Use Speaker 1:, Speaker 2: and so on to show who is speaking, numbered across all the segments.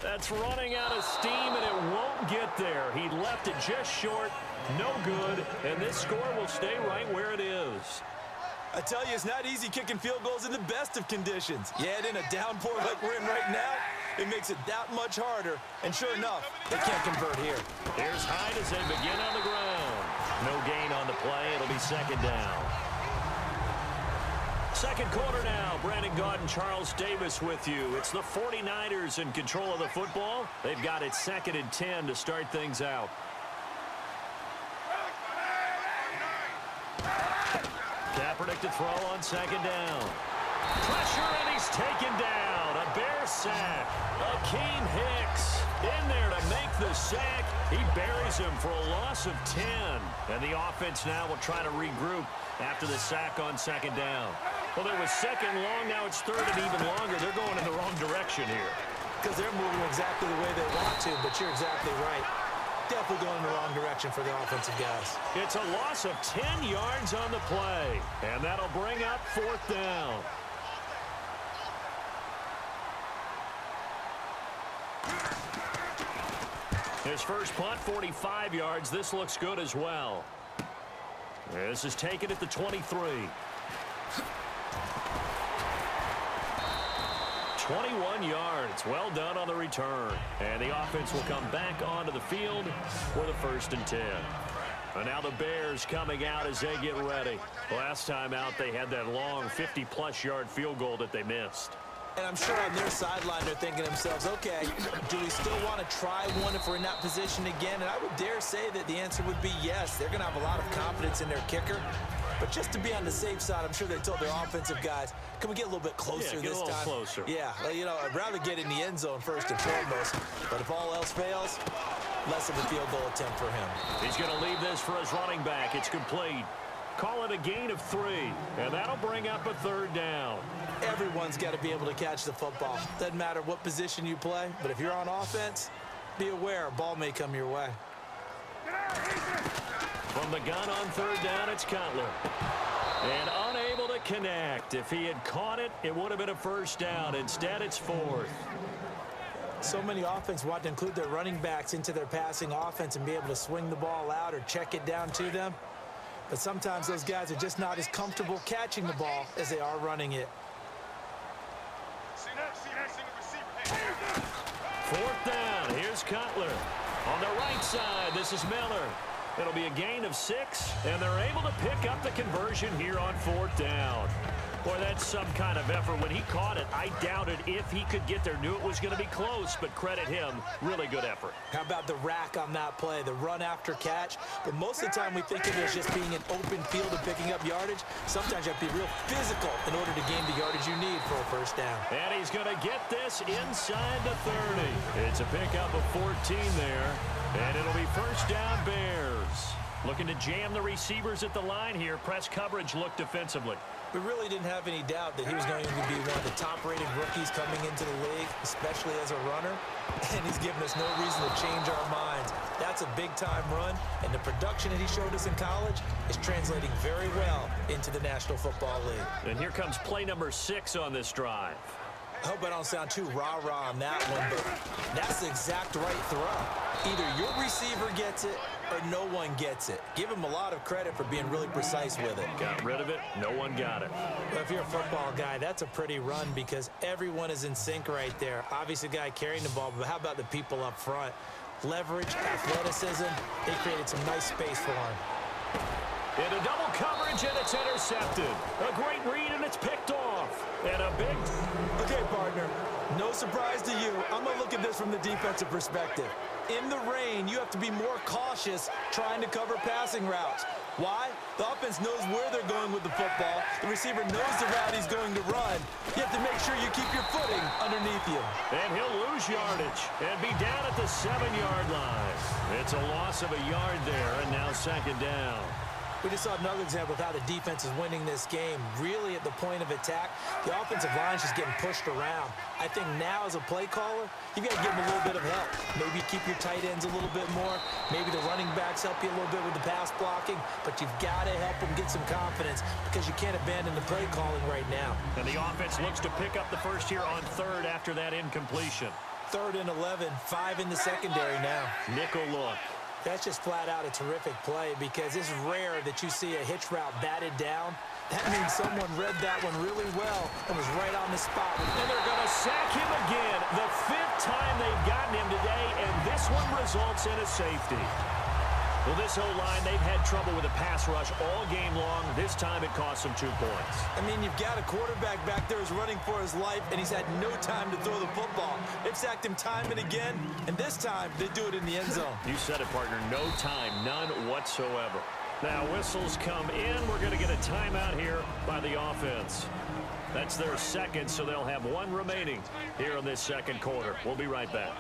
Speaker 1: That's running out of steam, and it won't get there. He left it just short, no good, and this score will stay right where it is.
Speaker 2: I tell you, it's not easy kicking field goals in the best of conditions. You add in a downpour like we're in right now, it makes it that much harder. And sure enough, they can't convert here.
Speaker 1: Here's Hyde as they begin on the ground. No gain on the play. It'll be second down. Second quarter now. Brandon Gaudin, Charles Davis with you. It's the 49ers in control of the football. They've got it 2nd and 10 to start things out. Kaepernick to throw on second down. Pressure, and he's taken down. A Bear sack. Akeem Hicks in there to make the sack. He buries him for a loss of 10. And the offense now will try to regroup after the sack on second down. Well, there was second long. Now it's third and even longer. They're going in the wrong direction here.
Speaker 2: Because they're moving exactly the way they want to, but you're exactly right. Definitely going in the wrong direction for the offensive guys.
Speaker 1: It's a loss of 10 yards on the play, and that'll bring up fourth down. His first punt, 45 yards. This looks good as well. This is taken at the 23. 21 yards. Well done on the return. And the offense will come back onto the field for the 1st and 10. And now the Bears coming out as they get ready. Last time out, they had that long 50-plus yard field goal that they missed.
Speaker 2: And I'm sure on their sideline they're thinking to themselves, okay, do we still want to try one if we're in that position again? And I would dare say that the answer would be yes. They're going to have a lot of confidence in their kicker. But just to be on the safe side, I'm sure they told their offensive guys, can we get a little bit closer this time?
Speaker 1: Get a little closer.
Speaker 2: Yeah, well, you know, I'd rather get in the end zone first and foremost. But if all else fails, less of a field goal attempt for him.
Speaker 1: He's going to leave this for his running back. It's complete. Call it a gain of 3, and that'll bring up a third down.
Speaker 2: Everyone's got to be able to catch the football. Doesn't matter what position you play, but if you're on offense, be aware a ball may come your way.
Speaker 1: From the gun on third down, it's Cutler. And unable to connect. If he had caught it, it would have been a first down. Instead, it's 4th.
Speaker 2: So many offenses want to include their running backs into their passing offense and be able to swing the ball out or check it down to them. But sometimes those guys are just not as comfortable catching the ball as they are running it.
Speaker 1: 4th down. Here's Cutler. On the right side, this is Miller. It'll be a gain of 6, and they're able to pick up the conversion here on 4th down. Boy, that's some kind of effort. When he caught it, I doubted if he could get there. Knew it was going to be close, but credit him. Really good effort.
Speaker 2: How about the rack on that play, the run after catch? But most of the time we think of it as just being an open field and picking up yardage. Sometimes you have to be real physical in order to gain the yardage you need for a first down.
Speaker 1: And he's going to get this inside the 30. It's a pickup of 14 there, and it'll be first down Bears. Looking to jam the receivers at the line here. Press coverage looked defensively.
Speaker 2: We really didn't have any doubt that he was going to be one of the top-rated rookies coming into the league, especially as a runner. And he's given us no reason to change our minds. That's a big-time run, and the production that he showed us in college is translating very well into the National Football League.
Speaker 1: And here comes play number 6 on this drive.
Speaker 2: I hope I don't sound too rah-rah on that one, but that's the exact right throw. Either your receiver gets it or no one gets it. Give him a lot of credit for being really precise with it.
Speaker 1: Got rid of it. No one got it.
Speaker 2: Well, if you're a football guy, that's a pretty run because everyone is in sync right there. Obviously, the guy carrying the ball, but how about the people up front? Leverage, athleticism, they created some nice space for him.
Speaker 1: Into double coverage, and it's intercepted. A great read, and it's picked off. And a big...
Speaker 2: Okay, partner, no surprise to you. I'm going to look at this from the defensive perspective. In the rain, you have to be more cautious trying to cover passing routes. Why? The offense knows where they're going with the football. The receiver knows the route he's going to run. You have to make sure you keep your footing underneath you.
Speaker 1: And he'll lose yardage and be down at the 7-yard line. It's a loss of a yard there, and now second down.
Speaker 2: We just saw another example of how the defense is winning this game. Really at the point of attack, the offensive line is just getting pushed around. I think now as a play caller, you've got to give them a little bit of help. Maybe keep your tight ends a little bit more. Maybe the running backs help you a little bit with the pass blocking. But you've got to help them get some confidence because you can't abandon the play calling right now.
Speaker 1: And the offense looks to pick up the first here on third after that incompletion.
Speaker 2: 3rd and 11, 5 in the secondary now.
Speaker 1: Nickel look.
Speaker 2: That's just flat out a terrific play because it's rare that you see a hitch route batted down. That means someone read that one really well and was right on the spot.
Speaker 1: And they're going to sack him again. The 5th time they've gotten him today, and this one results in a safety. Well, this O-line, they've had trouble with a pass rush all game long. This time it cost them 2 points.
Speaker 2: I mean, you've got a quarterback back there who's running for his life, and he's had no time to throw the football. They've sacked him time and again, and this time they do it in the end zone.
Speaker 1: You said it, partner. No time, none whatsoever. Now, whistles come in. We're going to get a timeout here by the offense. That's their second, so they'll have 1 remaining here in this second quarter. We'll be right back.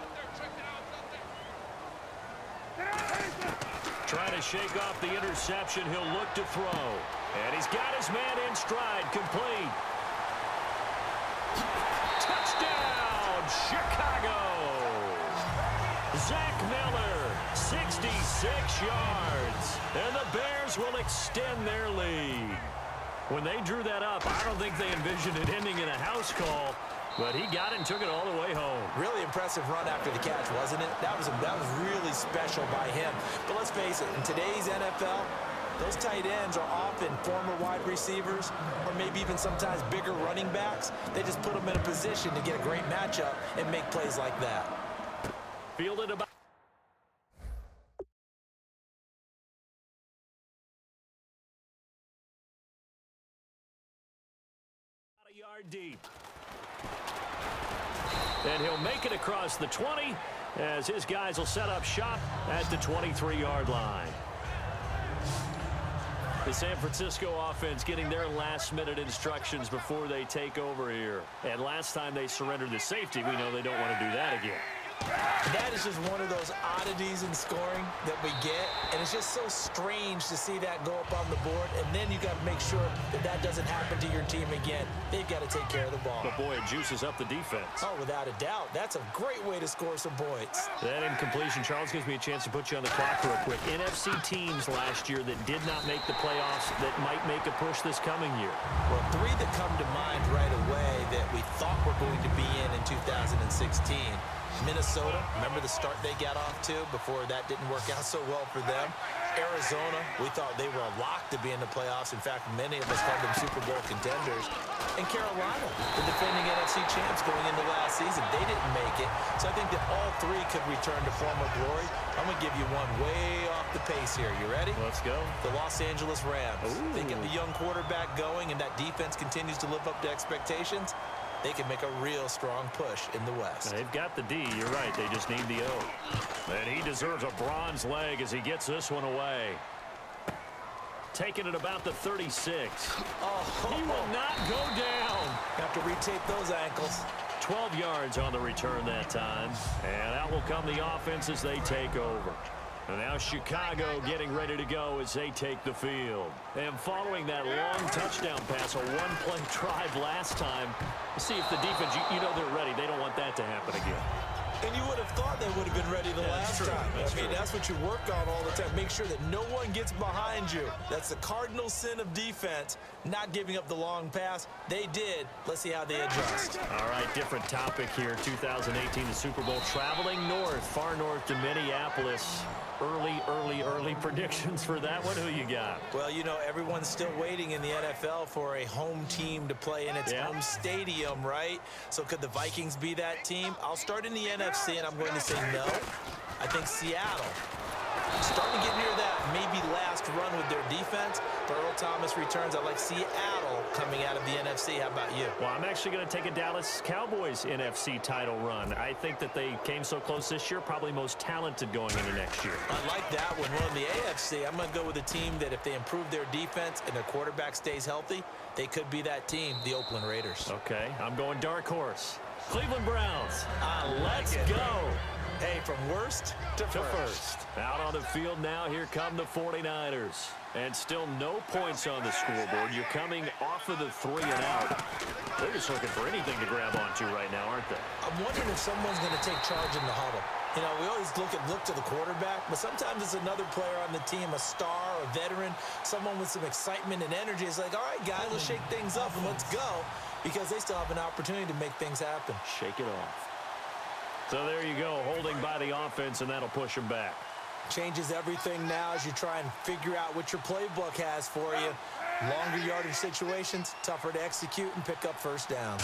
Speaker 1: Trying to shake off the interception. He'll look to throw. And he's got his man in stride. Complete. Touchdown, Chicago. Zach Miller, 66 yards. And the Bears will extend their lead. When they drew that up, I don't think they envisioned it ending in a house call. But he got it and took it all the way home.
Speaker 2: Really impressive run after the catch, wasn't it? That was really special by him. But let's face it, in today's NFL, those tight ends are often former wide receivers or maybe even sometimes bigger running backs. They just put them in a position to get a great matchup and make plays like that.
Speaker 1: Fielded about a yard deep. And he'll make it across the 20 as his guys will set up shop at the 23-yard line. The San Francisco offense getting their last-minute instructions before they take over here. And last time they surrendered the safety, we know they don't want to do that again.
Speaker 2: That is just one of those oddities in scoring that we get, and it's just so strange to see that go up on the board, and then you got to make sure that that doesn't happen to your team again. They've got to take care of the ball.
Speaker 1: But boy, it juices up the defense.
Speaker 2: Oh, without a doubt. That's a great way to score some points.
Speaker 1: That incompletion, Charles, gives me a chance to put you on the clock real quick. NFC teams last year that did not make the playoffs that might make a push this coming year.
Speaker 2: Well, 3 that come to mind right away that we thought were going to be in 2016. Minnesota, remember the start they got off to before that didn't work out so well for them. Arizona, we thought they were a lock to be in the playoffs. In fact, many of us called them Super Bowl contenders. And Carolina, the defending NFC champs going into last season, they didn't make it. So I think that all 3 could return to former glory. I'm going to give you one way off the pace here. You ready?
Speaker 1: Let's go.
Speaker 2: The Los Angeles Rams.
Speaker 1: Ooh.
Speaker 2: They get the young quarterback going, and that defense continues to live up to expectations. They can make a real strong push in the West.
Speaker 1: They've got the D. You're right. They just need the O. And he deserves a bronze leg as he gets this one away. Taking it about the 36.
Speaker 2: Oh,
Speaker 1: he will not go down.
Speaker 2: Have to retape those ankles.
Speaker 1: 12 yards on the return that time. And out will come the offense as they take over. And now Chicago getting ready to go as they take the field. And following that long touchdown pass, a one-play drive last time, see if the defense, you know they're ready. They don't want that to happen again.
Speaker 2: And you would have thought they would have been ready the last time. I mean, that's what you work on all the time. Make sure that no one gets behind you. That's the cardinal sin of defense, not giving up the long pass. They did. Let's see how they adjust.
Speaker 1: All right, different topic here. 2018, the Super Bowl, traveling north, far north to Minneapolis. Early predictions for that one. Who you got?
Speaker 2: Well, you know, everyone's still waiting in the NFL for a home team to play in its home stadium, right? So could the Vikings be that team? I'll start in the NFC, and I'm going to say no. I think Seattle. Starting to get near that maybe last run with their defense. But Earl Thomas returns. I like Seattle coming out of the NFC. How about you?
Speaker 1: Well, I'm actually going to take a Dallas Cowboys NFC title run. I think that they came so close this year, probably most talented going into next year.
Speaker 2: I like that one. Well, in the AFC, I'm going to go with a team that if they improve their defense and their quarterback stays healthy, they could be that team, the Oakland Raiders.
Speaker 1: Okay, I'm going dark horse. Cleveland Browns.
Speaker 2: Let's go. Hey, from worst to first.
Speaker 1: Out on the field now, here come the 49ers. And still no points on the scoreboard. You're coming off of the 3 and out. They're just looking for anything to grab onto right now, aren't they?
Speaker 2: I'm wondering if someone's going to take charge in the huddle. You know, we always look to the quarterback, but sometimes it's another player on the team, a star, a veteran, someone with some excitement and energy. It's like, all right, guys, let's shake things up and let's go, because they still have an opportunity to make things happen.
Speaker 1: Shake it off. So there you go, holding by the offense, and that'll push them back.
Speaker 2: Changes everything now as you try and figure out what your playbook has for you. Longer yardage situations, tougher to execute and pick up first downs.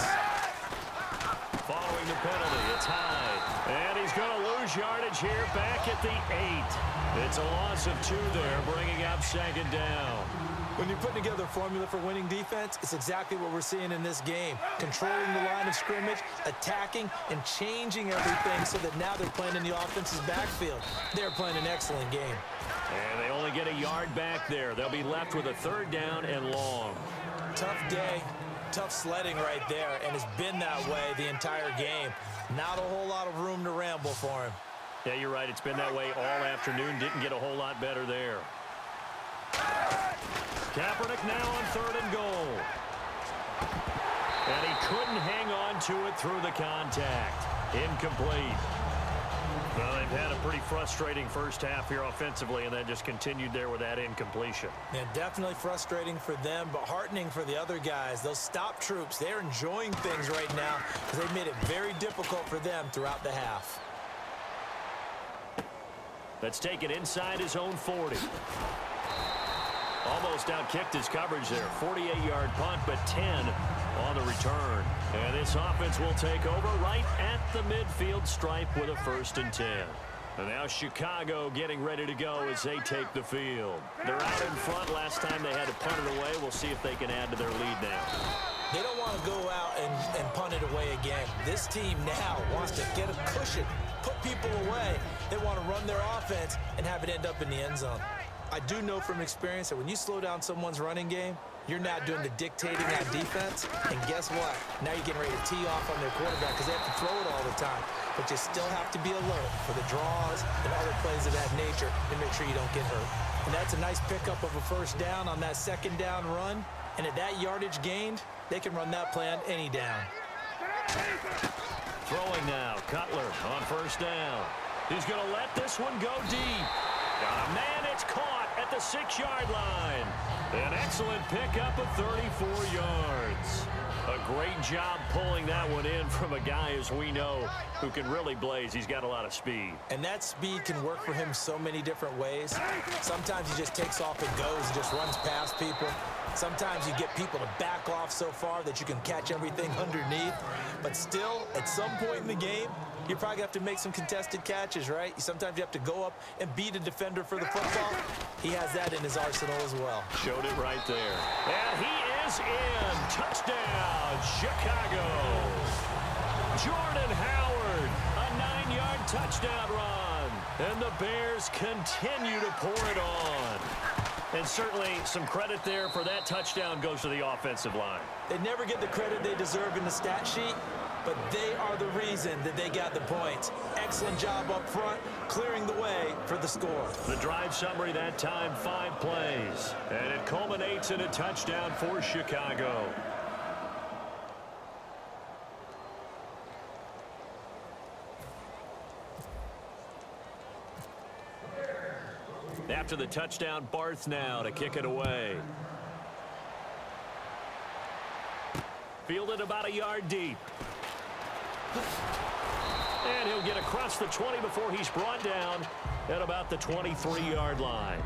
Speaker 1: Following the penalty, it's high. And he's going to lose yardage here back at the 8. It's a loss of 2 there, bringing up second down.
Speaker 2: When you're putting together a formula for winning defense, it's exactly what we're seeing in this game. Controlling the line of scrimmage, attacking, and changing everything so that now they're playing in the offense's backfield. They're playing an excellent game.
Speaker 1: And they only get a yard back there. They'll be left with a 3rd down and long.
Speaker 2: Tough day, tough sledding right there, and it's been that way the entire game. Not a whole lot of room to ramble for him.
Speaker 1: Yeah, you're right. It's been that way all afternoon. Didn't get a whole lot better there. Kaepernick now on 3rd and goal. And he couldn't hang on to it through the contact. Incomplete. Well, they've had a pretty frustrating first half here offensively, and that just continued there with that incompletion.
Speaker 2: Yeah, definitely frustrating for them, but heartening for the other guys. Those stop troops, they're enjoying things right now because they've made it very difficult for them throughout the half.
Speaker 1: Let's take it inside his own 40. Almost outkicked his coverage there. 48-yard punt, but 10 on the return. And this offense will take over right at the midfield stripe with a 1st and 10. And now Chicago getting ready to go as they take the field. They're out in front. Last time they had to punt it away. We'll see if they can add to their lead now.
Speaker 2: They don't want to go out and punt it away again. This team now wants to get a cushion, put people away. They want to run their offense and have it end up in the end zone. I do know from experience that when you slow down someone's running game, you're not doing the dictating on defense. And guess what? Now you're getting ready to tee off on their quarterback because they have to throw it all the time. But you still have to be alert for the draws and other plays of that nature to make sure you don't get hurt. And that's a nice pickup of a 1st down on that 2nd down run. And at that yardage gained, they can run that play on any down.
Speaker 1: Throwing now, Cutler on 1st down. He's going to let this one go deep. Got a man, it's caught at the 6-yard line. An excellent pickup of 34 yards. A great job pulling that one in from a guy, as we know, who can really blaze. He's got a lot of speed.
Speaker 2: And that speed can work for him so many different ways. Sometimes he just takes off and goes and just runs past people. Sometimes you get people to back off so far that you can catch everything underneath. But still, at some point in the game, you probably have to make some contested catches, right? Sometimes you have to go up and beat a defender for the football. He has that in his arsenal as well.
Speaker 1: Showed it right there. And he is in. Touchdown, Chicago. Jordan Howard, a 9-yard touchdown run. And the Bears continue to pour it on. And certainly some credit there for that touchdown goes to the offensive line.
Speaker 2: They never get the credit they deserve in the stat sheet, but they are the reason that they got the points. Excellent job up front, clearing the way for the score.
Speaker 1: The drive summary that time, 5 plays. And it culminates in a touchdown for Chicago. After the touchdown, Barth now to kick it away. Fielded about a yard deep. And he'll get across the 20 before he's brought down at about the 23-yard line.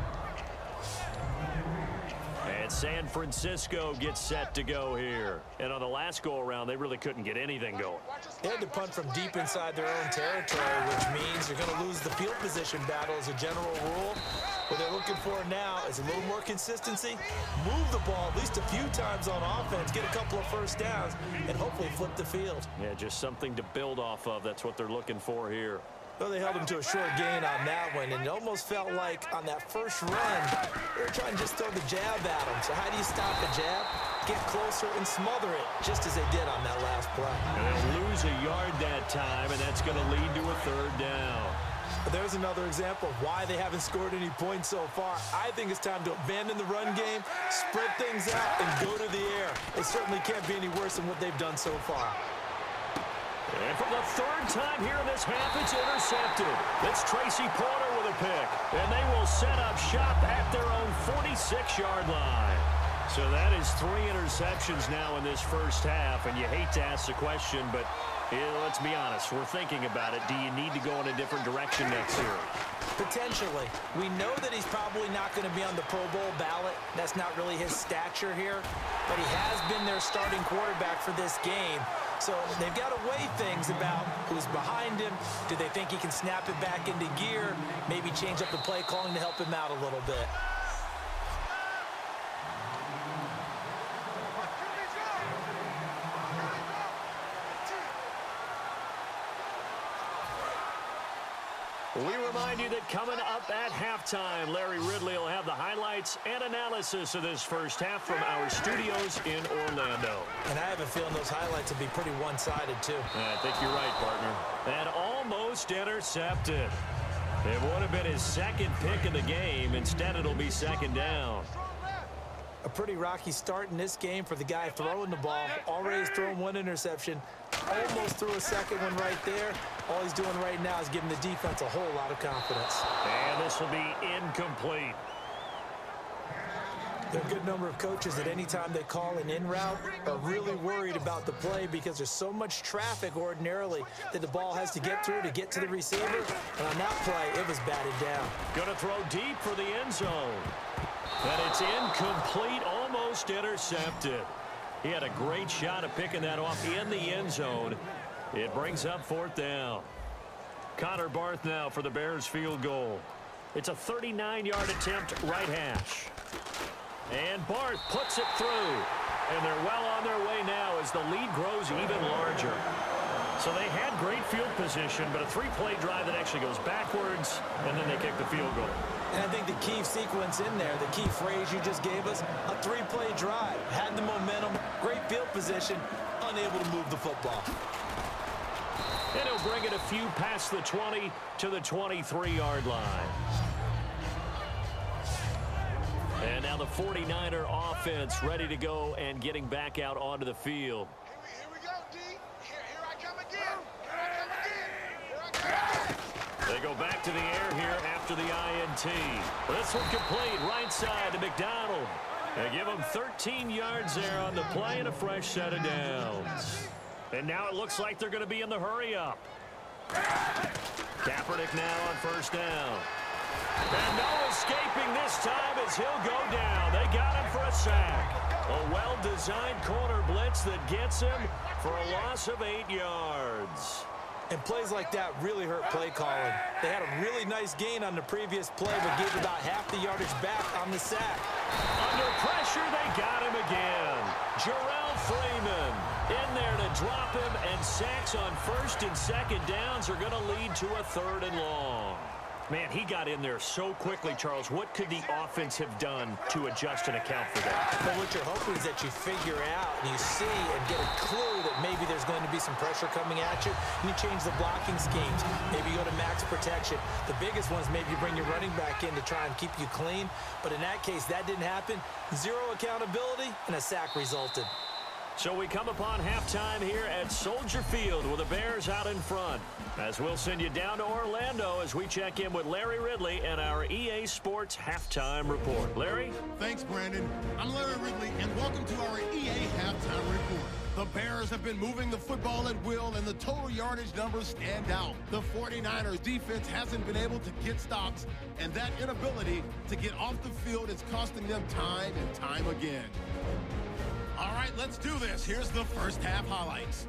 Speaker 1: And San Francisco gets set to go here. And on the last go-around, they really couldn't get anything going.
Speaker 2: They had to punt from deep inside their own territory, which means you're going to lose the field position battle as a general rule. What they're looking for now is a little more consistency, move the ball at least a few times on offense, get a couple of 1st downs, and hopefully flip the field.
Speaker 1: Yeah, just something to build off of. That's what they're looking for here.
Speaker 2: Well, they held him to a short gain on that one, and it almost felt like on that first run, they were trying to just throw the jab at him. So how do you stop a jab? Get closer and smother it, just as they did on that last play.
Speaker 1: And they'll lose a yard that time, and that's going to lead to a 3rd down.
Speaker 2: But there's another example of why they haven't scored any points so far. I think it's time to abandon the run game, spread things out, and go to the air. It certainly can't be any worse than what they've done so far.
Speaker 1: And for the 3rd time here in this half, it's intercepted. It's Tracy Porter with a pick. And they will set up shop at their own 46-yard line. So that is 3 interceptions now in this first half. And you hate to ask the question, but Yeah, let's be honest. We're thinking about it. Do you need to go in a different direction next year?
Speaker 2: Potentially. We know that he's probably not going to be on the Pro Bowl ballot. That's not really his stature here. But he has been their starting quarterback for this game. So they've got to weigh things about who's behind him. Do they think he can snap it back into gear? Maybe change up the play calling to help him out a little bit.
Speaker 1: We remind you that coming up at halftime, Larry Ridley will have the highlights and analysis of this first half from our studios in Orlando.
Speaker 2: And I have a feeling those highlights will be pretty one-sided, too.
Speaker 1: I think you're right, partner. And almost intercepted. It would have been his second pick of the game. Instead, it'll be second down.
Speaker 2: A pretty rocky start in this game for the guy throwing the ball. Already thrown one interception. Almost threw a second one right there. All he's doing right now is giving the defense a whole lot of confidence.
Speaker 1: And this will be incomplete.
Speaker 2: There are a good number of coaches that any time they call an in route are really worried about the play because there's so much traffic ordinarily that the ball has to get through to get to the receiver. And on that play, it was batted down.
Speaker 1: Going to throw deep for the end zone. And it's incomplete, almost intercepted. He had a great shot at picking that off in the end zone. It brings up fourth down. Connor Barth now for the Bears field goal. It's a 39-yard attempt, right hash. And Barth puts it through. And they're well on their way now as the lead grows even larger. So they had great field position, but a three-play drive that actually goes backwards, and then they kick the field goal.
Speaker 2: And I think the key sequence in there, the key phrase you just gave us, a three-play drive. Had the momentum, great field position, unable to move the football.
Speaker 1: And he'll bring it a few past the 20 to the 23-yard line. And now the 49er offense ready to go and getting back out onto the field.
Speaker 3: Here we go, D. Here I come again. Here I come again.
Speaker 1: They go back to the air here after the INT. This one complete, right side to McDonald. They give him 13 yards there on the play and a fresh set of downs. And now it looks like they're going to be in the hurry-up. Kaepernick now on first down. And no escaping this time as he'll go down. They got him for a sack. A well-designed corner blitz that gets him for a loss of 8 yards.
Speaker 2: And plays like that really hurt play calling. They had a really nice gain on the previous play, but gave about half the yardage back on the sack.
Speaker 1: Under pressure, they got him again. Jarrell Freeman in there to drop him, and sacks on first and second downs are going to lead to a third and long. Man, he got in there so quickly, Charles. What could the offense have done to adjust and account for that?
Speaker 2: But what you're hoping is that you figure out and you see and get a clue that maybe there's going to be some pressure coming at you, and you change the blocking schemes. Maybe you go to max protection. The biggest one is maybe you bring your running back in to try and keep you clean. But in that case, that didn't happen. Zero accountability, and a sack resulted.
Speaker 1: So we come upon halftime here at Soldier Field with the Bears out in front. As we'll send you down to Orlando as we check in with Larry Ridley and our EA Sports Halftime Report. Larry?
Speaker 3: Thanks, Brandon. I'm Larry Ridley, and welcome to our EA Halftime Report. The Bears have been moving the football at will, and the total yardage numbers stand out. The 49ers defense hasn't been able to get stops, and that inability to get off the field is costing them time and time again. All right, let's do this. Here's the first half highlights.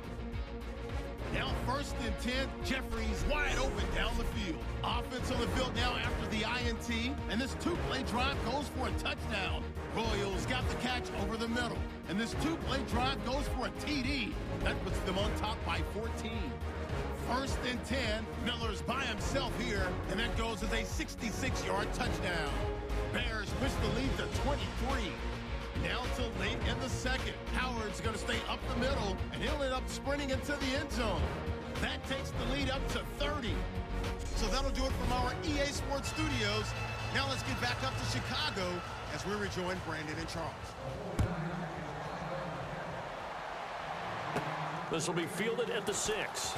Speaker 3: Now first and 10, Jeffries wide open down the field. Offense on the field now after the INT, and this two-play drive goes for a touchdown. Royals got the catch over the middle, and this two-play drive goes for a TD. That puts them on top by 14. First and 10, Miller's by himself here, and that goes as a 66-yard touchdown. Bears push the lead to 23. Now to late in the second. Howard's going to stay up the middle, and he'll end up sprinting into the end zone. That takes the lead up to 30. So that'll do it from our EA Sports Studios. Now let's get back up to Chicago as we rejoin Brandon and Charles.
Speaker 1: This will be fielded at the 6.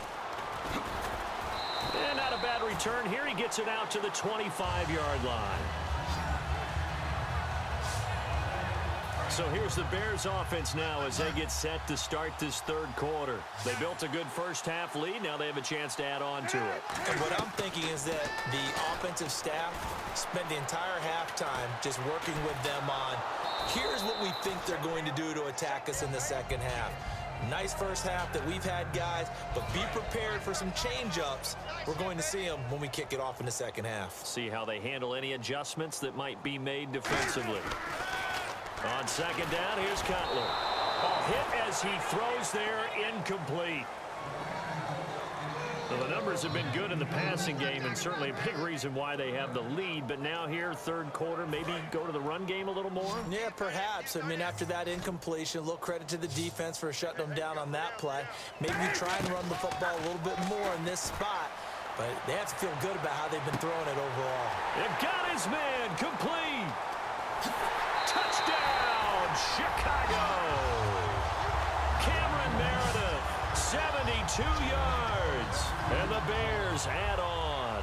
Speaker 1: And not a bad return here. He gets it out to the 25-yard line. So here's the Bears offense now as they get set to start this third quarter. They built a good first-half lead. Now they have a chance to add on to it.
Speaker 2: And what I'm thinking is that the offensive staff spent the entire halftime just working with them on, here's what we think they're going to do to attack us in the second half. Nice first half that we've had, guys, but be prepared for some change-ups. We're going to see them when we kick it off in the second half.
Speaker 1: See how they handle any adjustments that might be made defensively. On second down, here's Cutler. A hit as he throws there, incomplete. Well, the numbers have been good in the passing game and certainly a big reason why they have the lead. But now here, third quarter, maybe go to the run game a little more?
Speaker 2: Yeah, perhaps. I mean, after that incompletion, a little credit to the defense for shutting them down on that play. Maybe try and run the football a little bit more in this spot. But they have to feel good about how they've been throwing it overall.
Speaker 1: They've got his man, complete. Touchdown, Chicago. Cameron Meredith, 72 yards. And the Bears add on.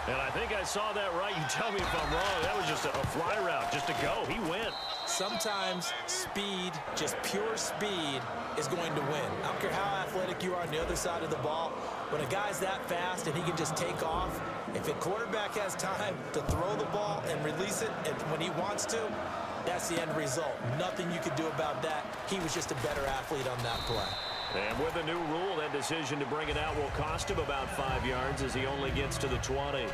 Speaker 1: And I think I saw that right. You tell me if I'm wrong. That was just a fly route, just to go. He went.
Speaker 2: Sometimes speed, just pure speed, is going to win. I don't care how athletic you are on the other side of the ball. When a guy's that fast and he can just take off, if a quarterback has time to throw the ball and release it when he wants to, that's the end result. Nothing you could do about that. He was just a better athlete on that play.
Speaker 1: And with the new rule, that decision to bring it out will cost him about 5 yards as he only gets to the 20.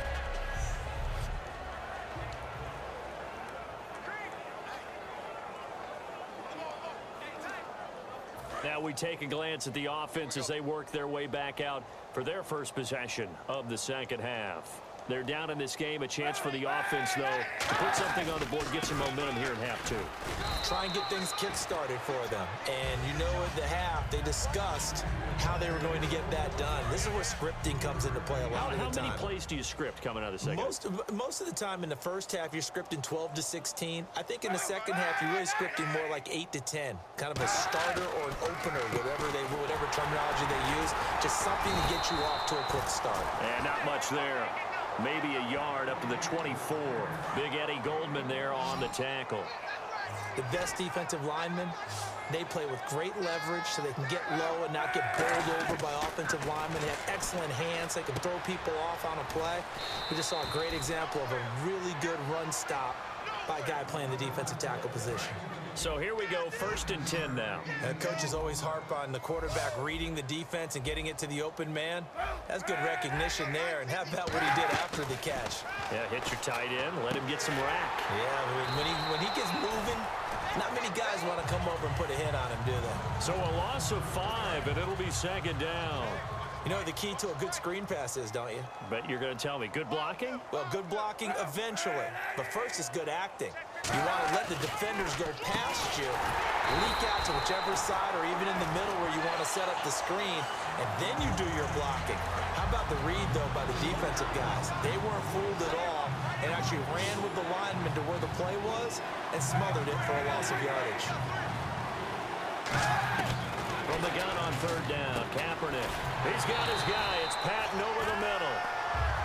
Speaker 1: Now we take a glance at the offense as they work their way back out for their first possession of the second half. They're down in this game. A chance for the offense, though, to put something on the board, get some momentum here in half two.
Speaker 2: Try and get things kick-started for them. And you know at the half, they discussed how they were going to get that done. This is where scripting comes into play a lot of the time.
Speaker 1: How many plays do you script coming out of the second?
Speaker 2: Most of the time in the first half, you're scripting 12 to 16. I think in the second half, you're really scripting more like 8 to 10. Kind of a starter or an opener, whatever terminology they use. Just something to get you off to a quick start.
Speaker 1: And not much there. Maybe a yard up to the 24. Big Eddie Goldman there on the tackle.
Speaker 2: The best defensive linemen, they play with great leverage so they can get low and not get bowled over by offensive linemen. They have excellent hands. They can throw people off on a play. We just saw a great example of a really good run stop by a guy playing the defensive tackle position.
Speaker 1: So here we go, 1st and 10 now.
Speaker 2: Coaches always harp on the quarterback reading the defense and getting it to the open man. That's good recognition there. And how about what he did after the catch?
Speaker 1: Yeah, hit your tight end, let him get some rack.
Speaker 2: Yeah, when he gets moving, not many guys want to come over and put a hit on him, do they?
Speaker 1: So a loss of 5, and it'll be second down.
Speaker 2: You know the key to a good screen pass is, don't you?
Speaker 1: Bet you're going to tell me. Good blocking?
Speaker 2: Well, good blocking eventually. But first is good acting. You want to let the defenders go past you, leak out to whichever side or even in the middle where you want to set up the screen, and then you do your blocking. How about the read, though, by the defensive guys? They weren't fooled at all and actually ran with the lineman to where the play was and smothered it for a loss of yardage.
Speaker 1: From the gun on 3rd down, Kaepernick. He's got his guy. It's Patton over the middle.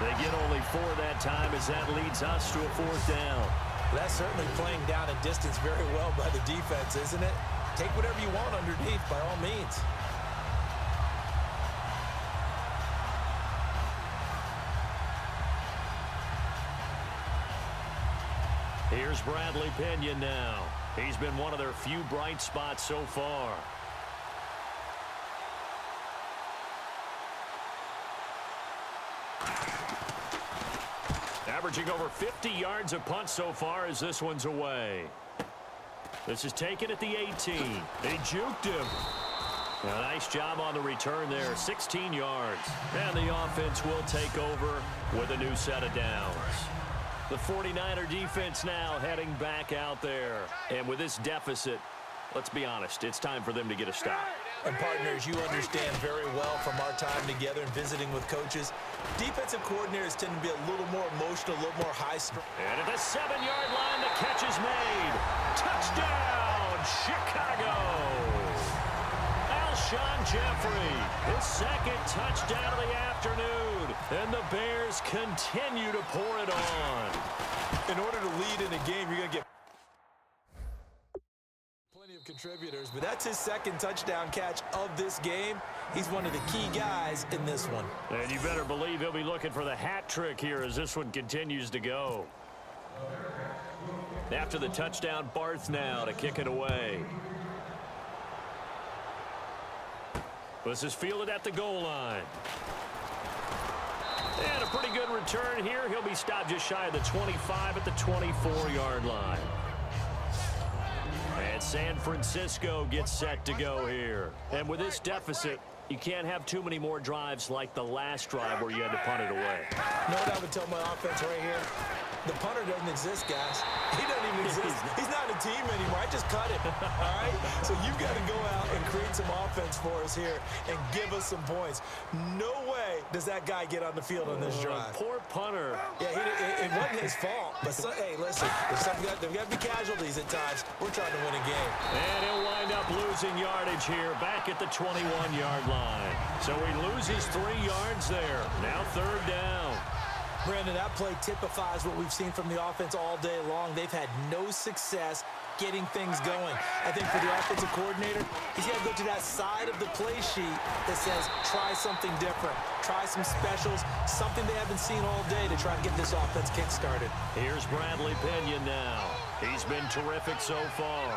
Speaker 1: They get only 4 that time as that leads us to a 4th down.
Speaker 2: That's certainly playing down a distance very well by the defense, isn't it? Take whatever you want underneath, by all means.
Speaker 1: Here's Bradley Pinion now. He's been one of their few bright spots so far. Averaging over 50 yards a punt so far as this one's away. This is taken at the 18. They juked him. A nice job on the return there, 16 yards. And the offense will take over with a new set of downs. The 49er defense now heading back out there. And with this deficit, let's be honest, it's time for them to get a stop.
Speaker 2: And partners, you understand very well from our time together and visiting with coaches, defensive coordinators tend to be a little more emotional, a little more high-strung.
Speaker 1: And at the 7-yard line, the catch is made. Touchdown, Chicago! Alshon Jeffrey, his 2nd touchdown of the afternoon. And the Bears continue to pour it on.
Speaker 2: In order to lead in a game, you're going to get contributors, but that's his second touchdown catch of this game. He's one of the key guys in this one.
Speaker 1: And you better believe he'll be looking for the hat trick here as this one continues to go. After the touchdown, Barth now to kick it away. This is fielded at the goal line. And a pretty good return here. He'll be stopped just shy of the 25 at the 24-yard line. And San Francisco gets set to go here. And with this deficit, you can't have too many more drives like the last drive where you had to punt it away.
Speaker 2: You know what I would tell my offense right here? The punter doesn't exist, guys. He doesn't even exist. He's not a team anymore. I just cut him, all right? So you've got to go out and create some offense for us here and give us some points. No way does that guy get on the field on this drive.
Speaker 1: Poor punter.
Speaker 2: Yeah, it wasn't his fault. But, hey, listen, there's got to be casualties at times. We're trying to win a game.
Speaker 1: And he'll wind up losing yardage here back at the 21-yard line. So he loses 3 yards there. Now third down.
Speaker 2: Brandon, that play typifies what we've seen from the offense all day long. They've had no success getting things going. I think for the offensive coordinator, he's got to go to that side of the play sheet that says, try something different. Try some specials, something they haven't seen all day to try and get this offense kick-started.
Speaker 1: Here's Bradley Pinion now. He's been terrific so far.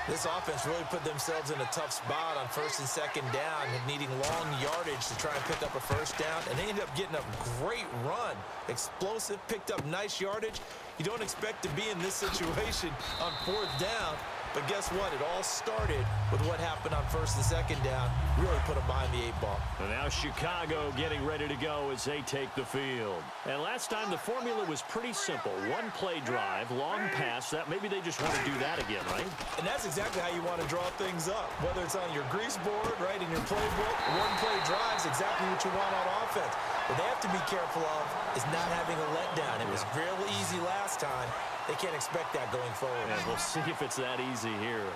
Speaker 2: This offense really put themselves in a tough spot on first and second down and needing long yardage to try and pick up a first down, and they ended up getting a great run. Explosive, picked up nice yardage. You don't expect to be in this situation on fourth down, but guess what? It all started with what happened on first and second down. Really put them behind the 8-ball.
Speaker 1: And now Chicago getting ready to go as they take the field. And last time the formula was pretty simple. One play drive, long pass. That maybe they just want to do that again, right?
Speaker 2: And that's exactly how you want to draw things up. Whether it's on your grease board, right, in your playbook, one play drive is exactly what you want on offense. What they have to be careful of is not having a letdown. It was real easy last time. They can't expect that going forward.
Speaker 1: And we'll see if it's that easy here.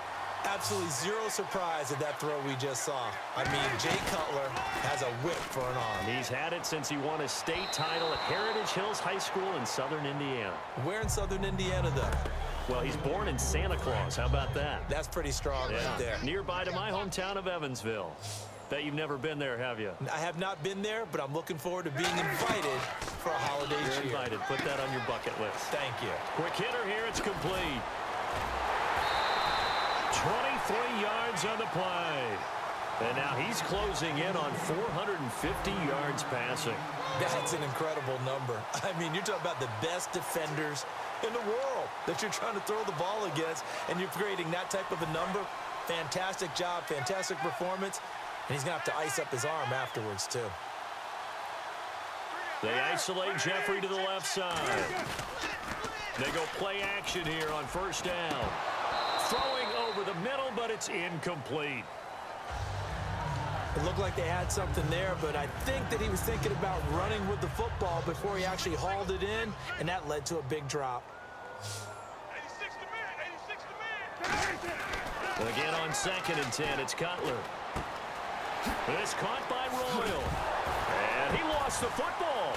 Speaker 2: Absolutely zero surprise at that throw we just saw. I mean, Jay Cutler has a whip for an arm.
Speaker 1: He's had it since he won a state title at Heritage Hills High School in southern Indiana.
Speaker 2: Where in southern Indiana, though?
Speaker 1: Well, he's born in Santa Claus. How about that?
Speaker 2: That's pretty strong right there.
Speaker 1: Nearby to my hometown of Evansville. Bet you've never been there, have you?
Speaker 2: I have not been there, but I'm looking forward to being invited for a holiday cheer.
Speaker 1: You're invited. Put that on your bucket list.
Speaker 2: Thank you.
Speaker 1: Quick hitter here. It's complete. 23 yards on the play. And now he's closing in on 450 yards passing.
Speaker 2: That's an incredible number. I mean, you're talking about the best defenders in the world that you're trying to throw the ball against, and you're creating that type of a number. Fantastic job, fantastic performance. And he's going to have to ice up his arm afterwards, too.
Speaker 1: They isolate Jeffrey to the left side. They go play action here on first down. Throwing over the middle, but it's incomplete.
Speaker 2: It looked like they had something there, but I think that he was thinking about running with the football before he actually hauled it in, and that led to a big drop.
Speaker 3: 86 to man, 86 to man.
Speaker 1: And again on 2nd and 10, it's Cutler. This caught by Royal. And he lost the football.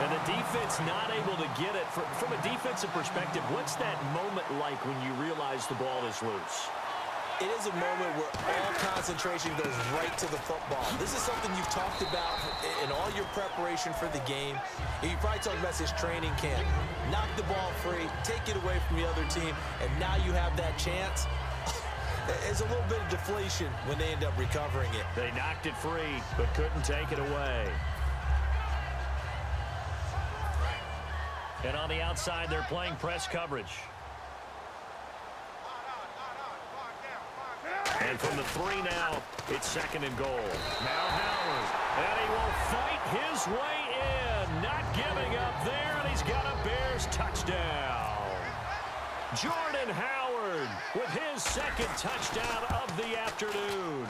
Speaker 1: And the defense not able to get it. From a defensive perspective, what's that moment like when you realize the ball is loose?
Speaker 2: It is a moment where all concentration goes right to the football. This is something you've talked about in all your preparation for the game. You probably talked about this training camp. Knock the ball free, take it away from the other team, and now you have that chance. There's a little bit of deflation when they end up recovering it.
Speaker 1: They knocked it free, but couldn't take it away. And on the outside, they're playing press coverage. And from the 3 now, it's 2nd and goal. Now Howard, and he will fight his way in. Not giving up there, and he's got a Bears touchdown. Jordan Howard with his 2nd touchdown of the afternoon.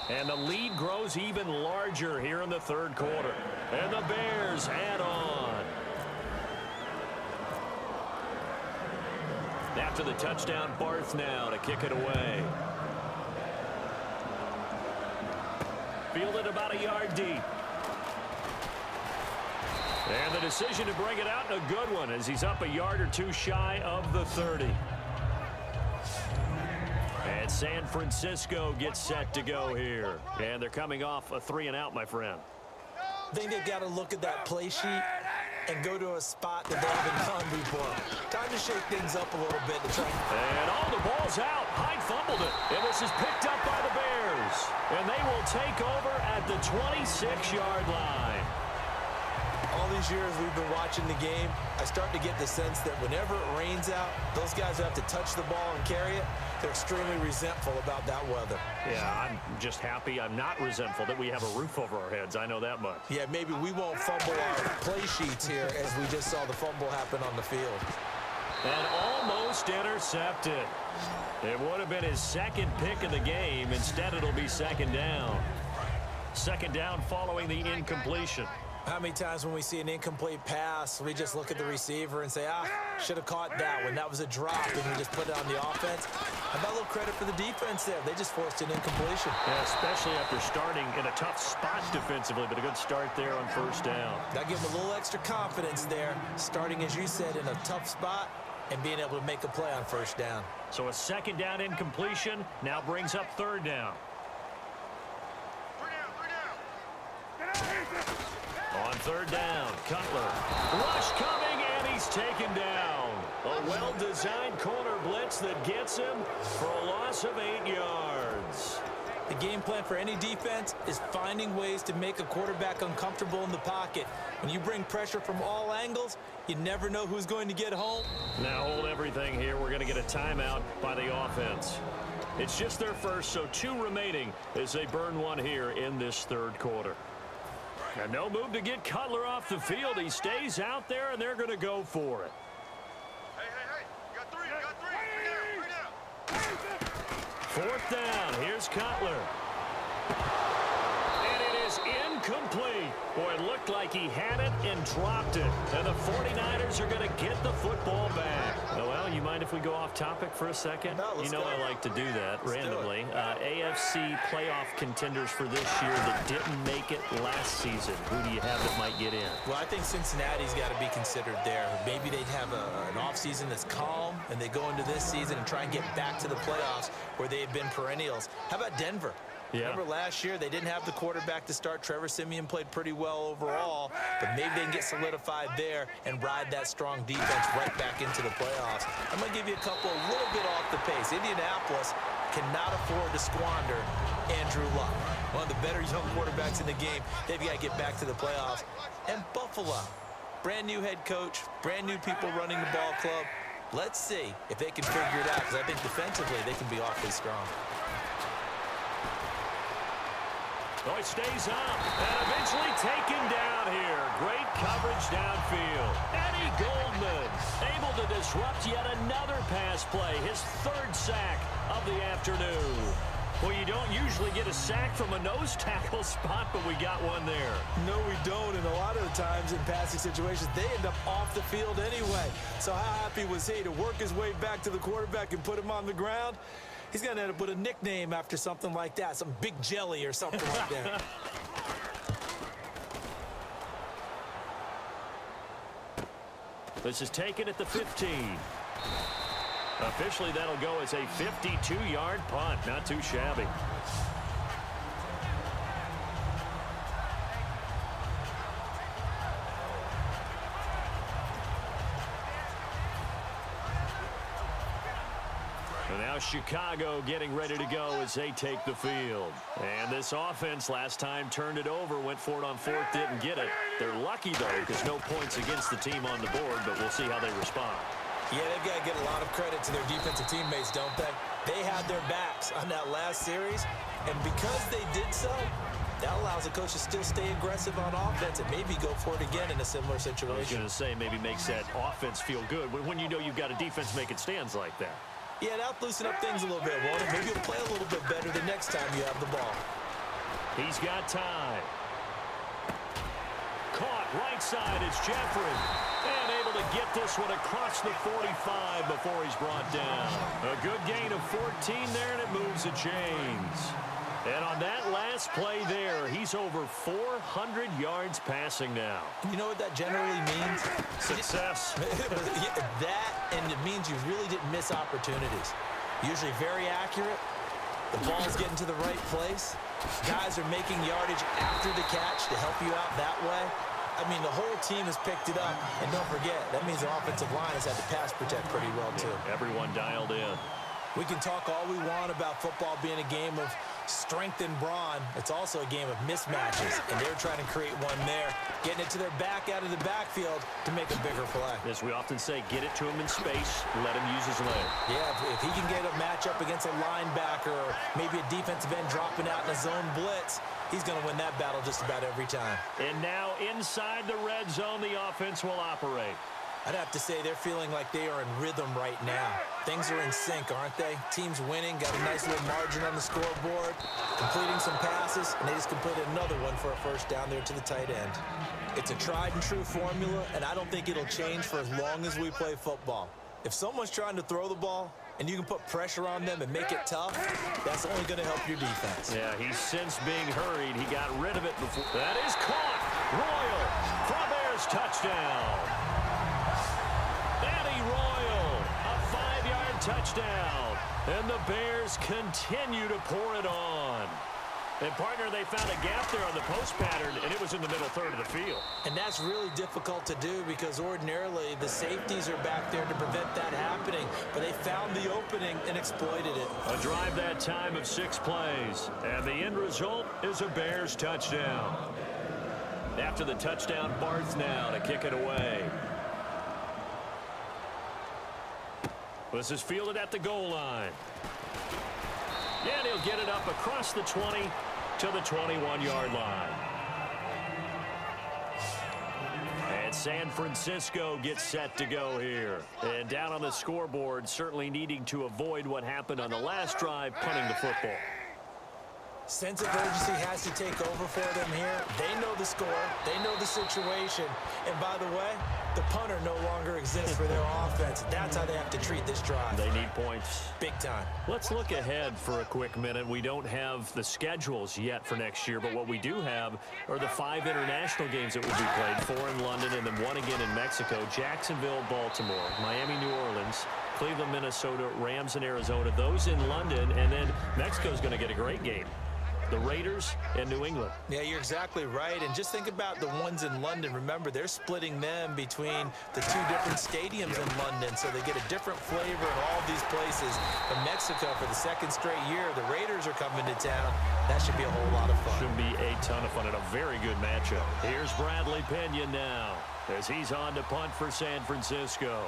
Speaker 1: And the lead grows even larger here in the 3rd quarter. And the Bears add on. After the touchdown, Barth now to kick it away. Fielded about a yard deep. And the decision to bring it out in a good one as he's up a yard or two shy of the 30. And San Francisco gets set to go here. And they're coming off a 3-and-out, my friend.
Speaker 2: I think they've got to look at that play sheet and go to a spot that they haven't gone before. Time to shake things up a little bit to try.
Speaker 1: And the ball's out. Hyde fumbled it. And this is picked up by the Bears. And they will take over at the 26-yard line.
Speaker 2: All these years we've been watching the game, I start to get the sense that whenever it rains out, those guys who have to touch the ball and carry it, they're extremely resentful about that weather.
Speaker 1: Yeah, I'm just happy I'm not resentful that we have a roof over our heads. I know that much.
Speaker 2: Yeah, maybe we won't fumble our play sheets here as we just saw the fumble happen on the field.
Speaker 1: And almost intercepted. It would have been his second pick of the game. Instead, it'll be second down. Second down following the incompletion.
Speaker 2: How many times when we see an incomplete pass, we just look at the receiver and say, should have caught that one. That was a drop, and we just put it on the offense. How about a little credit for the defense there? They just forced an incompletion.
Speaker 1: Yeah, especially after starting in a tough spot defensively, but a good start there on first down.
Speaker 2: That gave them a little extra confidence there, starting, as you said, in a tough spot and being able to make a play on first down.
Speaker 1: So a second down incompletion now brings up third down. On third down, Cutler. Rush coming, and he's taken down. A well-designed corner blitz that gets him for a loss of 8 yards.
Speaker 2: The game plan for any defense is finding ways to make a quarterback uncomfortable in the pocket. When you bring pressure from all angles, you never know who's going to get home.
Speaker 1: Now hold everything here. We're going to get a timeout by the offense. It's just their first, so 2 remaining as they burn one here in this third quarter. And no move to get Cutler off the field. He stays out there, and they're going to go for it.
Speaker 4: Hey. You got three down.
Speaker 1: Fourth down. Here's Cutler. And it is incomplete. Boy, it looked like he had it and dropped it. And the 49ers are going to get the football back. Oh, well, you mind if we go off topic for a second?
Speaker 2: No,
Speaker 1: you know I like to do that randomly. AFC playoff contenders for this year that didn't make it last season. Who do you have that might get in?
Speaker 2: Well, I think Cincinnati's got to be considered there. Maybe they'd have an offseason that's calm, and they go into this season and try and get back to the playoffs where they have been perennials. How about Denver?
Speaker 1: Yeah.
Speaker 2: Remember last year, they didn't have the quarterback to start. Trevor Siemian played pretty well overall, but maybe they can get solidified there and ride that strong defense right back into the playoffs. I'm going to give you a couple a little bit off the pace. Indianapolis cannot afford to squander Andrew Luck, one of the better young quarterbacks in the game. They've got to get back to the playoffs. And Buffalo, brand new head coach, brand new people running the ball club. Let's see if they can figure it out, because I think defensively they can be awfully strong.
Speaker 1: Oh, he stays up and eventually taken down here. Great coverage downfield. Eddie Goldman able to disrupt yet another pass play. His third sack of the afternoon. Well, you don't usually get a sack from a nose tackle spot, but we got one there.
Speaker 2: No, we don't, and a lot of the times in passing situations, they end up off the field anyway. So how happy was he to work his way back to the quarterback and put him on the ground? He's going to end up with a nickname after something like that, some Big Jelly or something like that.
Speaker 1: This is taken at the 15. Officially, that'll go as a 52-yard punt. Not too shabby. And now Chicago getting ready to go as they take the field. And this offense last time turned it over, went for it on fourth, didn't get it. They're lucky, though, because no points against the team on the board, but we'll see how they respond.
Speaker 2: Yeah, they've got to get a lot of credit to their defensive teammates, don't they? They had their backs on that last series, and because they did so, that allows the coach to still stay aggressive on offense and maybe go for it again in a similar situation.
Speaker 1: I was going to say maybe makes that offense feel good when you know you've got a defense making stands like that.
Speaker 2: Yeah, that'll loosen up things a little bit, won't it? Maybe you'll play a little bit better the next time you have the ball.
Speaker 1: He's got time. Caught right side, it's Jeffrey. And able to get this one across the 45 before he's brought down. A good gain of 14 there, and it moves the chains. And on that last play there, he's over 400 yards passing now.
Speaker 2: You know what that generally means?
Speaker 1: Success.
Speaker 2: That, and it means you really didn't miss opportunities. Usually very accurate. The ball's getting to the right place. Guys are making yardage after the catch to help you out that way. I mean, the whole team has picked it up. And don't forget, that means the offensive line has had to pass protect pretty well, too.
Speaker 1: Everyone dialed in.
Speaker 2: We can talk all we want about football being a game of strength and brawn. It's also a game of mismatches, and they're trying to create one there, getting it to their back out of the backfield to make a bigger play.
Speaker 1: As we often say, get it to him in space, let him use his leg.
Speaker 2: Yeah, if he can get a matchup against a linebacker or maybe a defensive end dropping out in a zone blitz, he's going to win that battle just about every time.
Speaker 1: And now inside the red zone, the offense will operate.
Speaker 2: I'd have to say they're feeling like they are in rhythm right now. Things are in sync, aren't they? Team's winning, got a nice little margin on the scoreboard, completing some passes, and they just completed another one for a first down there to the tight end. It's a tried and true formula, and I don't think it'll change for as long as we play football. If someone's trying to throw the ball and you can put pressure on them and make it tough, that's only going to help your defense.
Speaker 1: Yeah, he's since being hurried. He got rid of it before. That is caught. Royal for Bears touchdown. Touchdown, and the Bears continue to pour it on. And, partner, they found a gap there on the post pattern, and it was in the middle third of the field.
Speaker 2: And that's really difficult to do because ordinarily the safeties are back there to prevent that happening, but they found the opening and exploited it.
Speaker 1: A drive that time of 6 plays, and the end result is a Bears touchdown. After the touchdown, Barth now to kick it away. This is fielded at the goal line. Yeah, and he'll get it up across the 20 to the 21-yard line. And San Francisco gets set to go here. And down on the scoreboard, certainly needing to avoid what happened on the last drive, punting the football.
Speaker 2: Sense of urgency has to take over for them here. They know the score. They know the situation. And by the way, the punter no longer exists for their offense. That's how they have to treat this drive.
Speaker 1: They need points.
Speaker 2: Big time.
Speaker 1: Let's look ahead for a quick minute. We don't have the schedules yet for next year, but what we do have are the 5 international games that will be played, 4 in London and then 1 again in Mexico, Jacksonville, Baltimore, Miami, New Orleans, Cleveland, Minnesota, Rams, and Arizona. Those in London, and then Mexico's going to get a great game. The Raiders and New England.
Speaker 2: Yeah, you're exactly right. And just think about the ones in London. Remember, they're splitting them between the 2 different stadiums in London, so they get a different flavor in all these places. But Mexico, for the 2nd straight year, the Raiders are coming to town. That should be a whole lot of fun.
Speaker 1: Should be a ton of fun and a very good matchup. Here's Bradley Pena now as he's on to punt for San Francisco.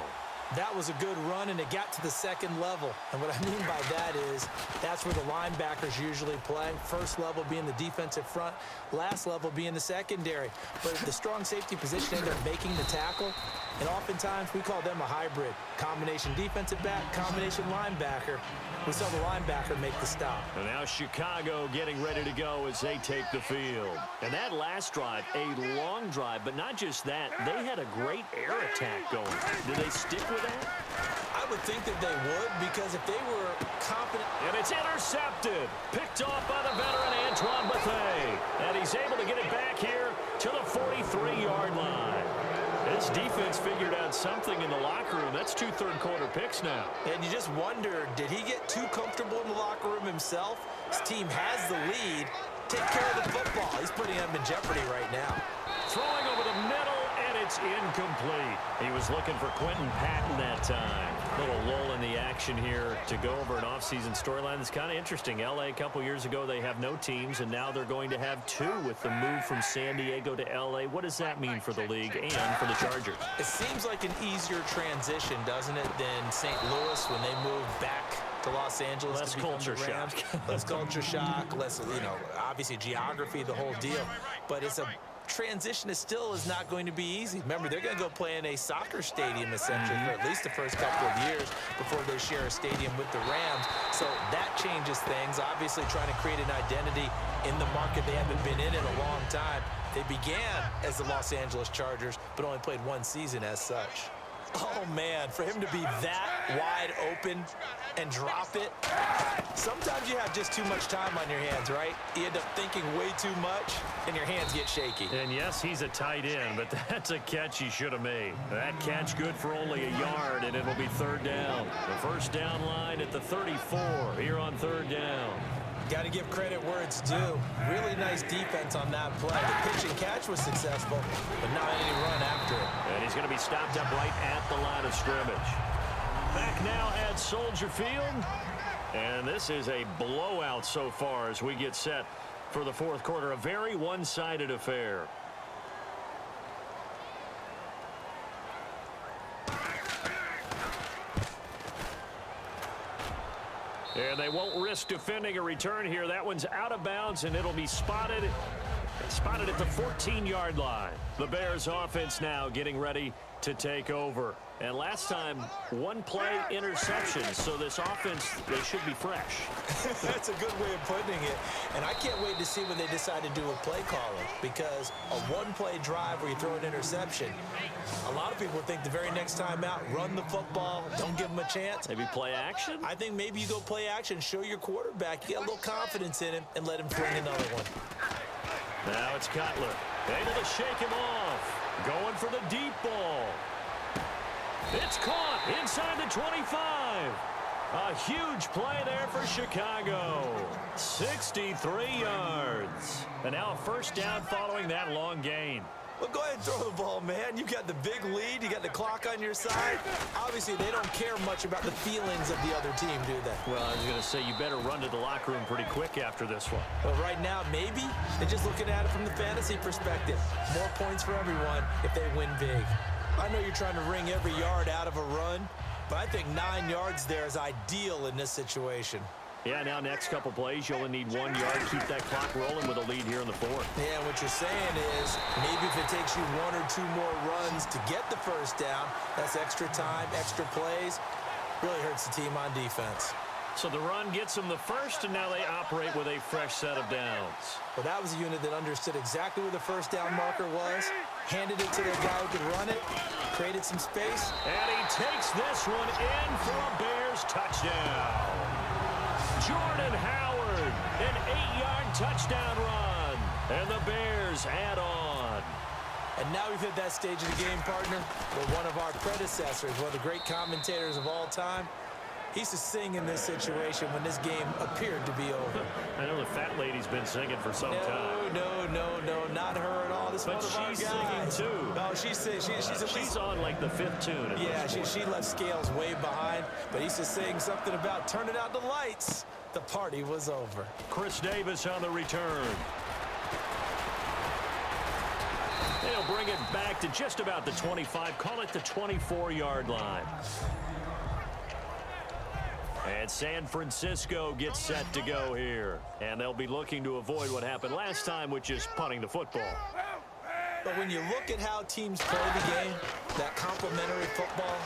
Speaker 2: That was a good run, and it got to the 2nd level. And what I mean by that is that's where the linebackers usually play. First level being the defensive front, last level being the secondary. But the strong safety position ended up making the tackle, and oftentimes we call them a hybrid. Combination defensive back, combination linebacker. We saw the linebacker make the stop.
Speaker 1: And now Chicago getting ready to go as they take the field. And that last drive, a long drive, but not just that. They had a great air attack going. Did they stick with that?
Speaker 2: I would think that they would, because if they were confident.
Speaker 1: And it's intercepted. Picked off by the veteran Antoine Bethea. And he's able to get it back here to the 43-yard line. This defense figured out something in the locker room. That's 2 third-quarter picks now.
Speaker 2: And you just wonder, did he get too comfortable in the locker room himself? His team has the lead. Take care of the football. He's putting them in jeopardy right now.
Speaker 1: Throwing over the middle, and it's incomplete. He was looking for Quentin Patton that time. Little lull in the action here to go over an offseason storyline that's kind of interesting. L.A. a couple years ago, they have no teams, and now they're going to have 2 with the move from San Diego to L.A. What does that mean for the league and for the Chargers?
Speaker 2: It seems like an easier transition, doesn't it, than St. Louis when they moved back to Los Angeles.
Speaker 1: Less culture shock.
Speaker 2: Less culture shock, less, obviously geography, the whole deal. But it's a transition is still not going to be easy. Remember, they're going to go play in a soccer stadium essentially for at least the first couple of years before they share a stadium with the Rams. So that changes things. Obviously trying to create an identity in the market they haven't been in a long time. They began as the Los Angeles Chargers, but only played 1 season as such. Oh, man, for him to be that wide open and drop it. Sometimes you have just too much time on your hands, right? You end up thinking way too much, and your hands get shaky.
Speaker 1: And yes, he's a tight end, but that's a catch he should have made. That catch good for only a yard, and it'll be third down. The first down line at the 34 here on third down.
Speaker 2: Got to give credit where it's due. Really nice defense on that play. The pitch and catch was successful, but not any run after it.
Speaker 1: And he's going to be stopped up right at the line of scrimmage. Back now at Soldier Field. And this is a blowout so far as we get set for the fourth quarter. A very one-sided affair. And they won't risk defending a return here. That one's out of bounds, and it'll be spotted at the 14-yard line. The Bears offense now getting ready to take over. And last time, one play interception. So this offense, they should be fresh.
Speaker 2: That's a good way of putting it. And I can't wait to see what they decide to do with play calling, because a one-play drive where you throw an interception, a lot of people think the very next time out, run the football, don't give them a chance.
Speaker 1: Maybe play action?
Speaker 2: I think maybe you go play action, show your quarterback, you get a little confidence in him, and let him fling another one.
Speaker 1: Now it's Cutler, able to shake him off. Going for the deep ball. It's caught inside the 25. A huge play there for Chicago. 63 yards. And now a first down following that long gain.
Speaker 2: Well, go ahead and throw the ball, man. You got the big lead. You got the clock on your side. Obviously, they don't care much about the feelings of the other team, do they?
Speaker 1: Well, I was going to say you better run to the locker room pretty quick after this one.
Speaker 2: Well, right now, maybe. They're just looking at it from the fantasy perspective. More points for everyone if they win big. I know you're trying to wring every yard out of a run, but I think 9 yards there is ideal in this situation.
Speaker 1: Yeah, now next couple plays, you only need 1 yard. Keep that clock rolling with a lead here in the fourth.
Speaker 2: Yeah, what you're saying is maybe if it takes you 1 or 2 more runs to get the first down, that's extra time, extra plays. Really hurts the team on defense.
Speaker 1: So the run gets them the first, and now they operate with a fresh set of downs.
Speaker 2: Well, that was a unit that understood exactly where the first down marker was, handed it to the guy who could run it, created some space.
Speaker 1: And he takes this one in for a Bears touchdown. Jordan Howard, an 8-yard touchdown run. And the Bears add on.
Speaker 2: And now we've hit that stage of the game, partner, where one of our predecessors, one of the great commentators of all time, he used to sing in this situation when this game appeared to be over.
Speaker 1: I know the fat lady's been singing for some time.
Speaker 2: No, not her at all. This
Speaker 1: But
Speaker 2: one of our
Speaker 1: she's
Speaker 2: guys.
Speaker 1: singing too.
Speaker 2: No, she's
Speaker 1: on like the 5th tune.
Speaker 2: Yeah, she left Scales way behind, but he used to sing something about turning out the lights. The party was over.
Speaker 1: Chris Davis on the return. They'll bring it back to just about the 25. Call it the 24-yard line. And San Francisco gets set to go here. And they'll be looking to avoid what happened last time, which is punting the football.
Speaker 2: But when you look at how teams play the game, that complementary football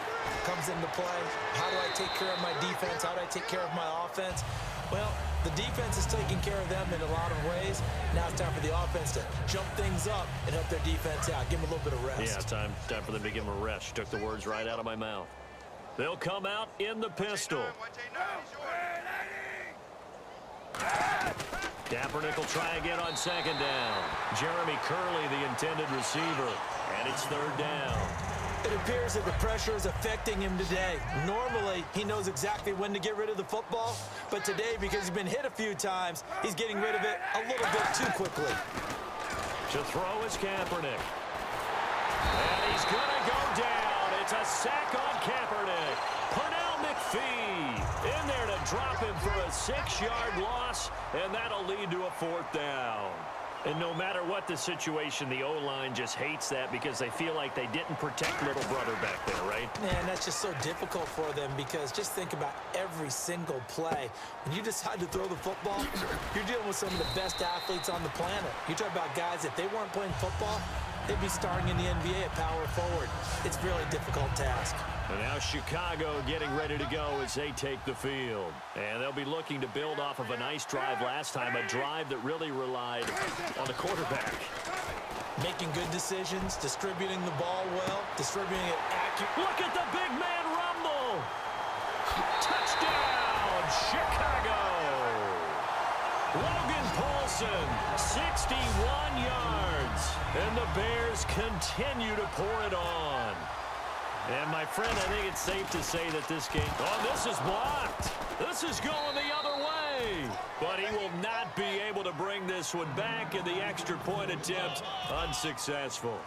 Speaker 2: comes into play. How do I take care of my defense? How do I take care of my offense? Well, the defense is taking care of them in a lot of ways. Now it's time for the offense to jump things up and help their defense out. Give them a little bit of rest.
Speaker 1: Yeah, time for them to give them a rest. Took the words right out of my mouth. They'll come out in the pistol. Kaepernick will try again on second down. Jeremy Curley, the intended receiver. And it's third down.
Speaker 2: It appears that the pressure is affecting him today. Normally, he knows exactly when to get rid of the football. But today, because he's been hit a few times, he's getting rid of it a little bit too quickly.
Speaker 1: To throw is Kaepernick. And he's going to go down. It's a sack on Kaepernick. Pernell McPhee in there to drop him for a 6-yard loss, and that'll lead to a fourth down. And no matter what the situation, the O-line just hates that because they feel like they didn't protect little brother back there, right?
Speaker 2: Man, that's just so difficult for them because just think about every single play. When you decide to throw the football, you're dealing with some of the best athletes on the planet. You talk about guys, if they weren't playing football, they'd be starting in the NBA at power forward. It's a really difficult task.
Speaker 1: And now Chicago getting ready to go as they take the field. And they'll be looking to build off of a nice drive last time, a drive that really relied on the quarterback.
Speaker 2: Making good decisions, distributing the ball well, distributing it accurately.
Speaker 1: Look at the big man rumble. Touchdown, Chicago. Logan Paulson, 61 yards. And the Bears continue to pour it on. And, my friend, I think it's safe to say that this game... Oh, this is blocked. This is going the other way. But he will not be able to bring this one back, and the extra point attempt unsuccessful.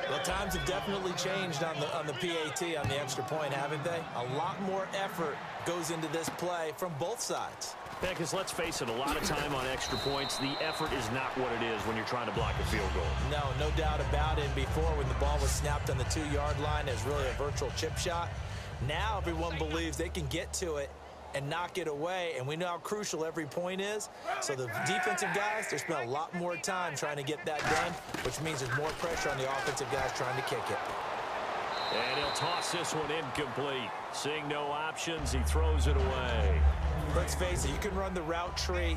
Speaker 2: Well, times have definitely changed on the PAT, on the extra point, haven't they? A lot more effort goes into this play from both sides.
Speaker 1: Yeah, because let's face it, a lot of time on extra points, the effort is not what it is when you're trying to block a field goal.
Speaker 2: No doubt about it. Before, when the ball was snapped on the 2-yard line, it was really a virtual chip shot. Now everyone believes they can get to it and knock it away, and we know how crucial every point is. So the defensive guys, they spend a lot more time trying to get that done, which means there's more pressure on the offensive guys trying to kick it.
Speaker 1: And he'll toss this one incomplete. Seeing no options, he throws it away.
Speaker 2: Let's face it, you can run the route tree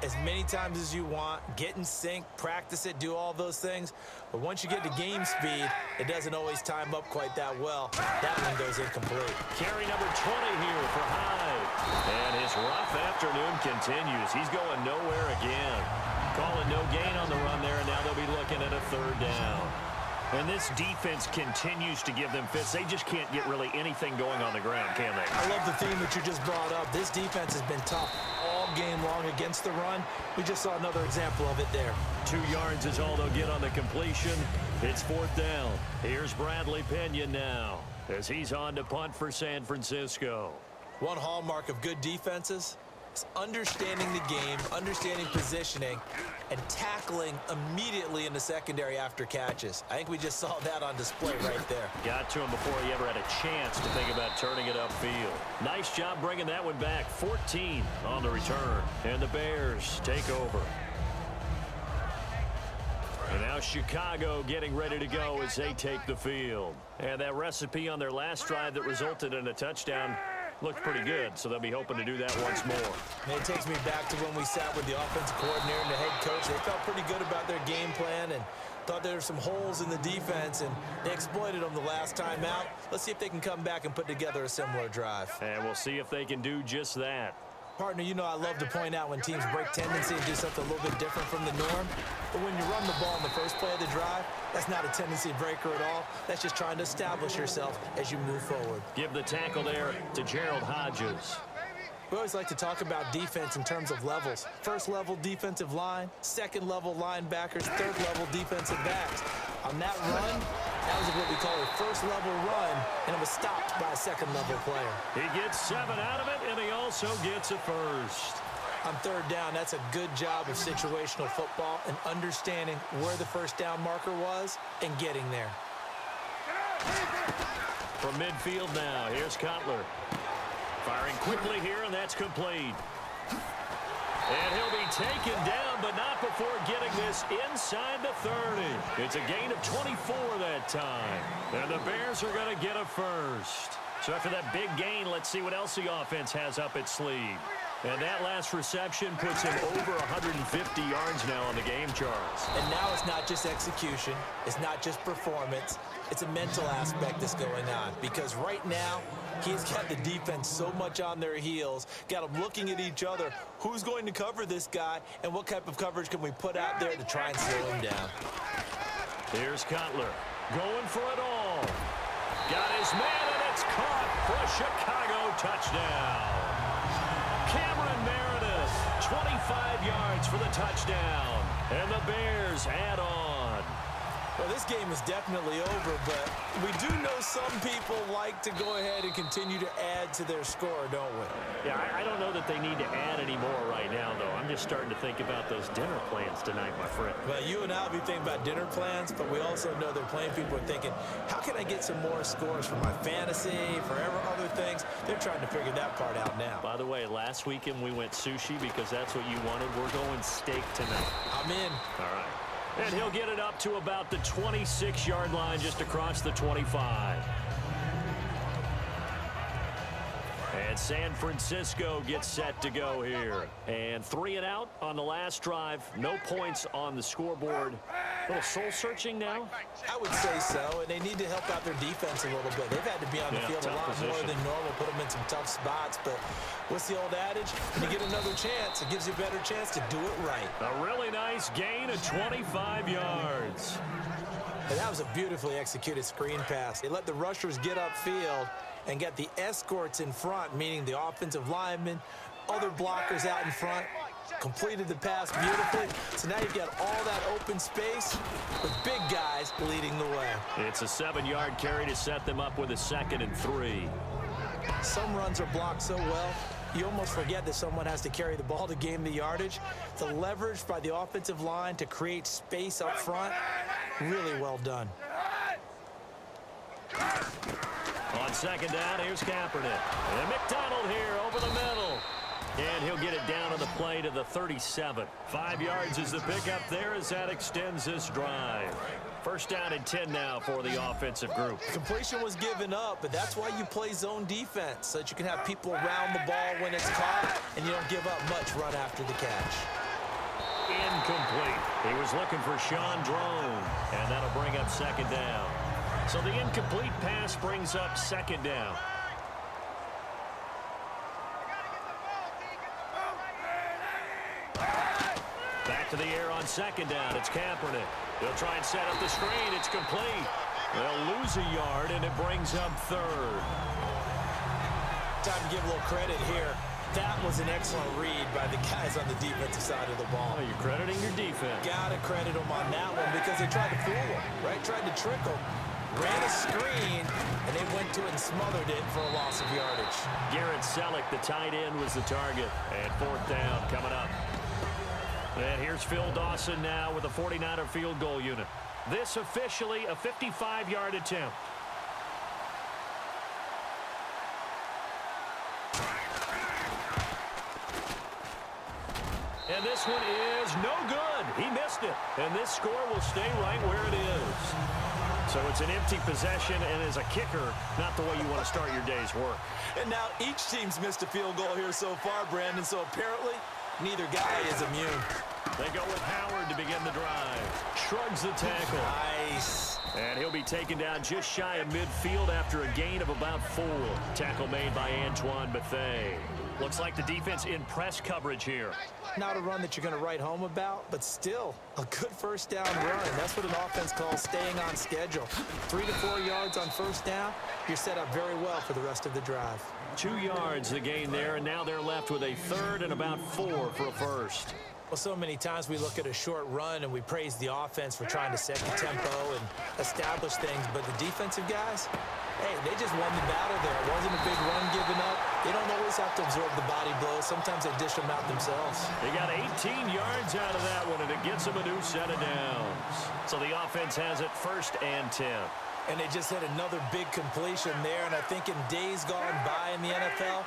Speaker 2: as many times as you want, get in sync, practice it, do all those things. But once you get to game speed, it doesn't always time up quite that well. That one goes incomplete.
Speaker 1: Carry number 20 here for Hyde. And his rough afternoon continues. He's going nowhere again. Calling no gain on the run there, and now they'll be looking at a 3rd down. And this defense continues to give them fits. They just can't get really anything going on the ground, can they?
Speaker 2: I love the theme that you just brought up. This defense has been tough all game long against the run. We just saw another example of it there.
Speaker 1: 2 yards is all they'll get on the completion. It's 4th down. Here's Bradley Pena now as he's on to punt for San Francisco.
Speaker 2: One hallmark of good defenses is understanding the game, understanding positioning, and tackling immediately in the secondary after catches. I think we just saw that on display right there.
Speaker 1: Got to him before he ever had a chance to think about turning it upfield. Nice job bringing that one back. 14 on the return. And the Bears take over. And now Chicago getting ready to go as they take the field. And that recipe on their last drive that resulted in a touchdown looked pretty good, so they'll be hoping to do that once more.
Speaker 2: And it takes me back to when we sat with the offensive coordinator and the head coach. They felt pretty good about their game plan and thought there were some holes in the defense, and they exploited them the last time out. Let's see if they can come back and put together a similar drive.
Speaker 1: And we'll see if they can do just that.
Speaker 2: Partner, you know I love to point out when teams break tendency and do something a little bit different from the norm. But when you run the ball in the first play of the drive, that's not a tendency breaker at all. That's just trying to establish yourself as you move forward.
Speaker 1: Give the tackle there to Gerald Hodges.
Speaker 2: We always like to talk about defense in terms of levels. First level defensive line, second level linebackers, third level defensive backs. On that run, that was what we call a first level run, and it was stopped by a second level player.
Speaker 1: He gets 7 out of it, and he also gets a first.
Speaker 2: On 3rd down, that's a good job of situational football and understanding where the first down marker was and getting there.
Speaker 1: From midfield now, here's Cutler. Firing quickly here, and that's complete. And he'll be taken down, but not before getting this inside the 30. It's a gain of 24 that time. And the Bears are going to get a first. So after that big gain, let's see what else the offense has up its sleeve. And that last reception puts him over 150 yards now on the game, Charles.
Speaker 2: And now it's not just execution. It's not just performance. It's a mental aspect that's going on. Because right now, he's got the defense so much on their heels, got them looking at each other. Who's going to cover this guy, and what type of coverage can we put out there to try and slow him down?
Speaker 1: Here's Cutler going for it all. Got his man, and it's caught for a Chicago touchdown. Cameron Meredith, 25 yards for the touchdown. And the Bears add on.
Speaker 2: Well, this game is definitely over, but we do know some people like to go ahead and continue to add to their score, don't we?
Speaker 1: Yeah, I don't know that they need to add any more right now, though. I'm just starting to think about those dinner plans tonight, my friend.
Speaker 2: Well, you and I will be thinking about dinner plans, but we also know they're playing people are thinking, how can I get some more scores for my fantasy, for other things? They're trying to figure that part out now.
Speaker 1: By the way, last weekend we went sushi because that's what you wanted. We're going steak tonight.
Speaker 2: I'm in.
Speaker 1: All right. And he'll get it up to about the 26-yard line just across the 25. And San Francisco gets set to go here. And 3 and out on the last drive. No points on the scoreboard. A little soul-searching now?
Speaker 2: I would say so, and they need to help out their defense a little bit. They've had to be on the field a lot more than normal, put them in some tough spots. But what's the old adage? When you get another chance, it gives you a better chance to do it right.
Speaker 1: A really nice gain of 25 yards.
Speaker 2: And that was a beautifully executed screen pass. They let the rushers get upfield and get the escorts in front, meaning the offensive linemen, other blockers out in front, completed the pass beautifully. So now you've got all that open space with big guys leading the way.
Speaker 1: It's a 7-yard carry to set them up with a 2nd and 3.
Speaker 2: Some runs are blocked so well, you almost forget that someone has to carry the ball to gain the yardage. The leverage by the offensive line to create space up front, really well done.
Speaker 1: On 2nd down, here's Kaepernick. And McDonald here over the middle. And he'll get it down on the play to the 37. 5 yards is the pickup there as that extends this drive. 1st down and 10 now for the offensive group.
Speaker 2: Completion was given up, but that's why you play zone defense, so that you can have people around the ball when it's caught, and you don't give up much run after the catch.
Speaker 1: Incomplete. He was looking for Sean Drone, and that'll bring up 2nd down. So the incomplete pass brings up 2nd down. Back to the air on 2nd down. It's Kaepernick. They'll try and set up the screen. It's complete. They'll lose a yard, and it brings up 3rd.
Speaker 2: Time to give a little credit here. That was an excellent read by the guys on the defensive side of the ball.
Speaker 1: Oh, you're crediting your defense.
Speaker 2: Gotta credit them on that one because they tried to fool them, right? Tried to trick them. Ran a screen, and they went to it and smothered it for a loss of yardage.
Speaker 1: Garrett Selleck, the tight end, was the target. And 4th down coming up. And here's Phil Dawson now with a 49er field goal unit. This officially a 55-yard attempt. And this one is no good. He missed it. And this score will stay right where it is. So it's an empty possession, and as a kicker, not the way you want to start your day's work.
Speaker 2: And now each team's missed a field goal here so far, Brandon, so apparently neither guy is immune.
Speaker 1: They go with Howard to begin the drive. Shrugs the tackle.
Speaker 2: Nice.
Speaker 1: And he'll be taken down just shy of midfield after a gain of about 4. Tackle made by Antoine Bethea. Looks like the defense in press coverage here.
Speaker 2: Not a run that you're going to write home about, but still a good 1st down run. That's what an offense calls staying on schedule. 3 to 4 yards on 1st down. You're set up very well for the rest of the drive.
Speaker 1: 2 yards the gain there, and now they're left with a 3rd and about 4 for a 1st.
Speaker 2: Well, so many times we look at a short run and we praise the offense for trying to set the tempo and establish things, but the defensive guys, hey, they just won the battle there. It wasn't a big run given up. They don't always have to absorb the body blows. Sometimes they dish them out themselves.
Speaker 1: They got 18 yards out of that one, and it gets them a new set of downs. So the offense has it 1st and 10.
Speaker 2: And they just had another big completion there, and I think in days gone by in the NFL,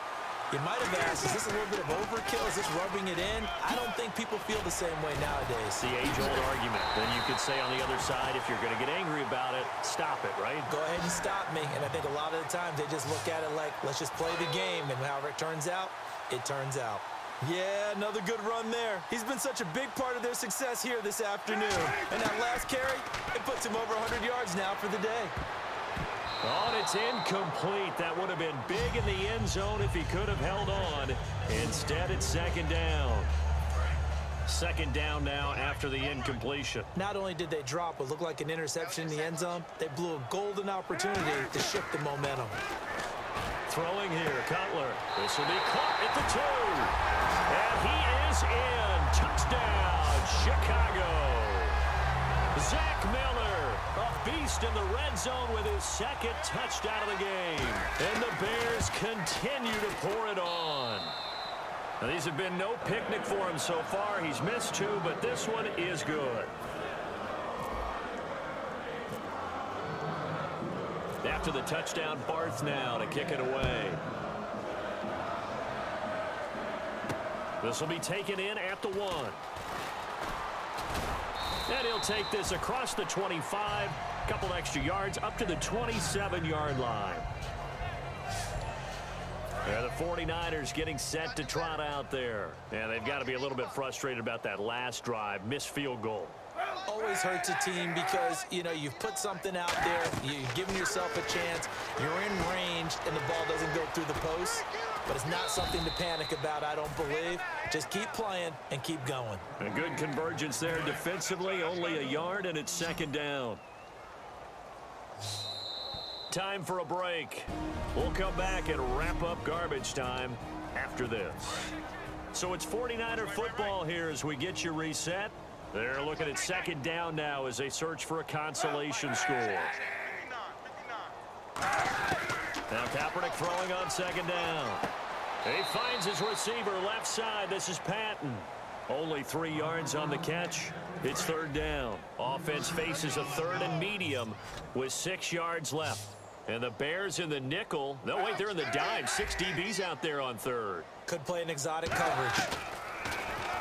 Speaker 2: you might have asked, is this a little bit of overkill? Is this rubbing it in? I don't think people feel the same way nowadays.
Speaker 1: The age-old argument. Then you could say on the other side, if you're going to get angry about it, stop it, right?
Speaker 2: Go ahead and stop me. And I think a lot of the times they just look at it like, let's just play the game. And however it turns out, it turns out. Yeah, another good run there. He's been such a big part of their success here this afternoon. And that last carry, it puts him over 100 yards now for the day.
Speaker 1: Oh, and it's incomplete. That would have been big in the end zone if he could have held on. Instead, it's 2nd down. 2nd down now after the incompletion.
Speaker 2: Not only did they drop what looked like an interception in the end zone, they blew a golden opportunity to shift the momentum.
Speaker 1: Throwing here, Cutler. This will be caught at the 2. And he is in. Touchdown, Chicago. Zach Miller, a beast in the red zone with his 2nd touchdown of the game. And the Bears continue to pour it on. Now, these have been no picnic for him so far. He's missed 2, but this one is good. After the touchdown, Barth now to kick it away. This will be taken in at the 1. And he'll take this across the 25, couple extra yards up to the 27-yard line. The 49ers getting set to trot out there. And they've got to be a little bit frustrated about that last drive, missed field goal.
Speaker 2: Always hurts a team because, you've put something out there, you've given yourself a chance, you're in range, and the ball doesn't go through the post. But it's not something to panic about, I don't believe. Just keep playing and keep going.
Speaker 1: A good convergence there defensively, only a yard, and it's second down. Time for a break. We'll come back and wrap up garbage time after this. So it's 49er football here as we get you reset. They're looking at second down now as they search for a consolation score. Now Kaepernick throwing on second down. He finds his receiver left side. This is Patton. Only 3 yards on the catch. It's third down. Offense faces a third and medium with 6 yards left. And the Bears in the nickel. No, wait, they're in the dime. 6 DBs out there on third.
Speaker 2: Could play an exotic coverage.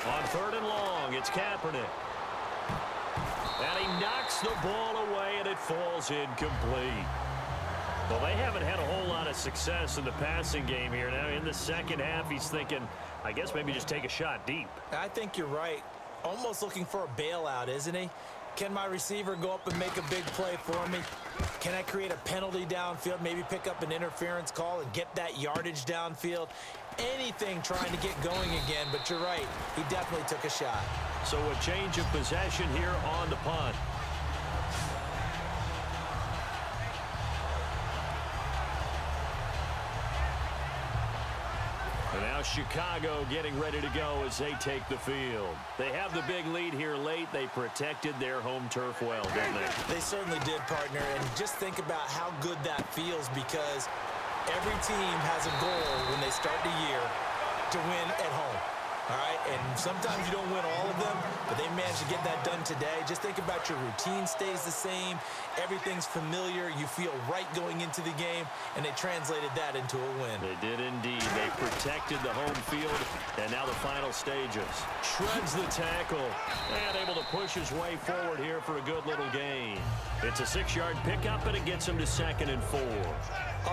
Speaker 1: On third and long, it's Kaepernick. And he knocks the ball away, and it falls incomplete. Well, they haven't had a whole lot of success in the passing game here. Now, in the second half, he's thinking, I guess maybe just take a shot deep.
Speaker 2: I think you're right. Almost looking for a bailout, isn't he? Can my receiver go up and make a big play for me? Can I create a penalty downfield, maybe pick up an interference call and get that yardage downfield? Anything trying to get going again, but you're right. He definitely took a shot.
Speaker 1: So a change of possession here on the punt. And now Chicago getting ready to go as they take the field. They have the big lead here late. They protected their home turf well, didn't they?
Speaker 2: They certainly did, partner. And just think about how good that feels, because every team has a goal when they start the year to win at home. All right, and sometimes you don't win all of them, but they managed to get that done today. Just think about your routine stays the same. Everything's familiar. You feel right going into the game, and they translated that into a win.
Speaker 1: They did indeed. They protected the home field, and now the final stages. Shreds the tackle, and able to push his way forward here for a good little gain. It's a 6-yard pickup, and it gets him to 2nd and 4.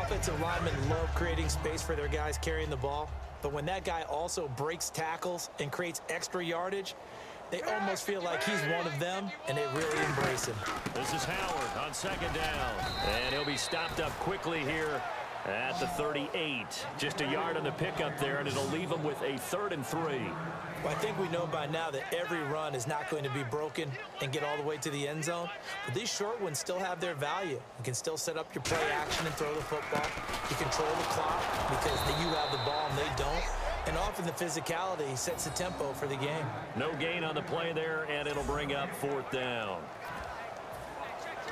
Speaker 2: Offensive linemen love creating space for their guys carrying the ball. But when that guy also breaks tackles and creates extra yardage, they almost feel like he's one of them, and they really embrace him.
Speaker 1: This is Howard on second down. And he'll be stopped up quickly here at the 38. Just a yard on the pickup there, and it'll leave him with a 3rd and 3.
Speaker 2: Well, I think we know by now that every run is not going to be broken and get all the way to the end zone. But these short ones still have their value. You can still set up your play action and throw the football. You control the clock because you have the ball and they don't. And often the physicality sets the tempo for the game.
Speaker 1: No gain on the play there, and it'll bring up 4th down.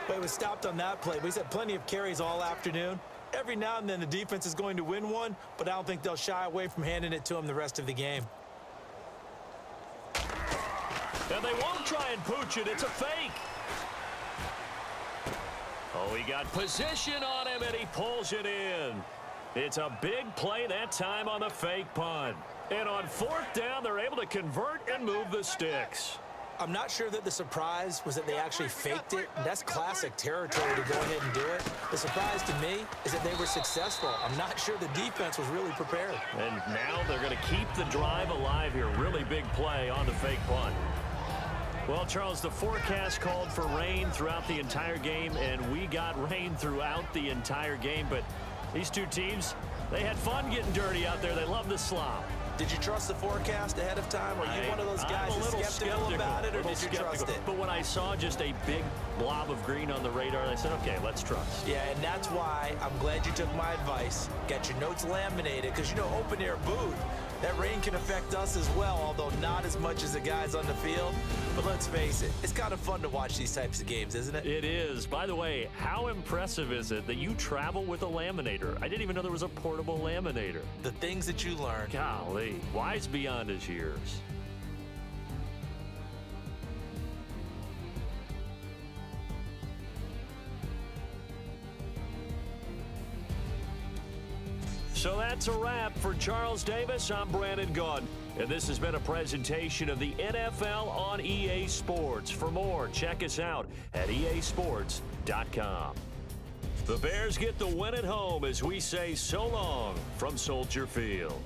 Speaker 2: But it was stopped on that play. But he's had plenty of carries all afternoon. Every now and then the defense is going to win one, but I don't think they'll shy away from handing it to him the rest of the game.
Speaker 1: And they won't try and pooch it. It's a fake. Oh, he got position on him, and he pulls it in. It's a big play that time on the fake punt. And on 4th down, they're able to convert and move the sticks.
Speaker 2: I'm not sure that the surprise was that they actually faked it. That's classic territory to go ahead and do it. The surprise to me is that they were successful. I'm not sure the defense was really prepared.
Speaker 1: And now they're going to keep the drive alive here. Really big play on the fake punt. Well, Charles, the forecast called for rain throughout the entire game, and we got rain throughout the entire game. But these two teams, they had fun getting dirty out there. They love the slop.
Speaker 2: Did you trust the forecast ahead of time? Are you one of those guys that's skeptical about it, or did you trust it?
Speaker 1: But when I saw just a big blob of green on the radar, I said, okay, let's trust.
Speaker 2: Yeah, and that's why I'm glad you took my advice. Got your notes laminated, because, open-air booth, that rain can affect us as well, although not as much as the guys on the field. But let's face it, it's kind of fun to watch these types of games, isn't it?
Speaker 1: It is. By the way, how impressive is it that you travel with a laminator? I didn't even know there was a portable laminator.
Speaker 2: The things that you learn.
Speaker 1: Golly, wise beyond his years. So that's a wrap for Charles Davis. I'm Brandon Gaudin, and this has been a presentation of the NFL on EA Sports. For more, check us out at easports.com. The Bears get the win at home as we say so long from Soldier Field.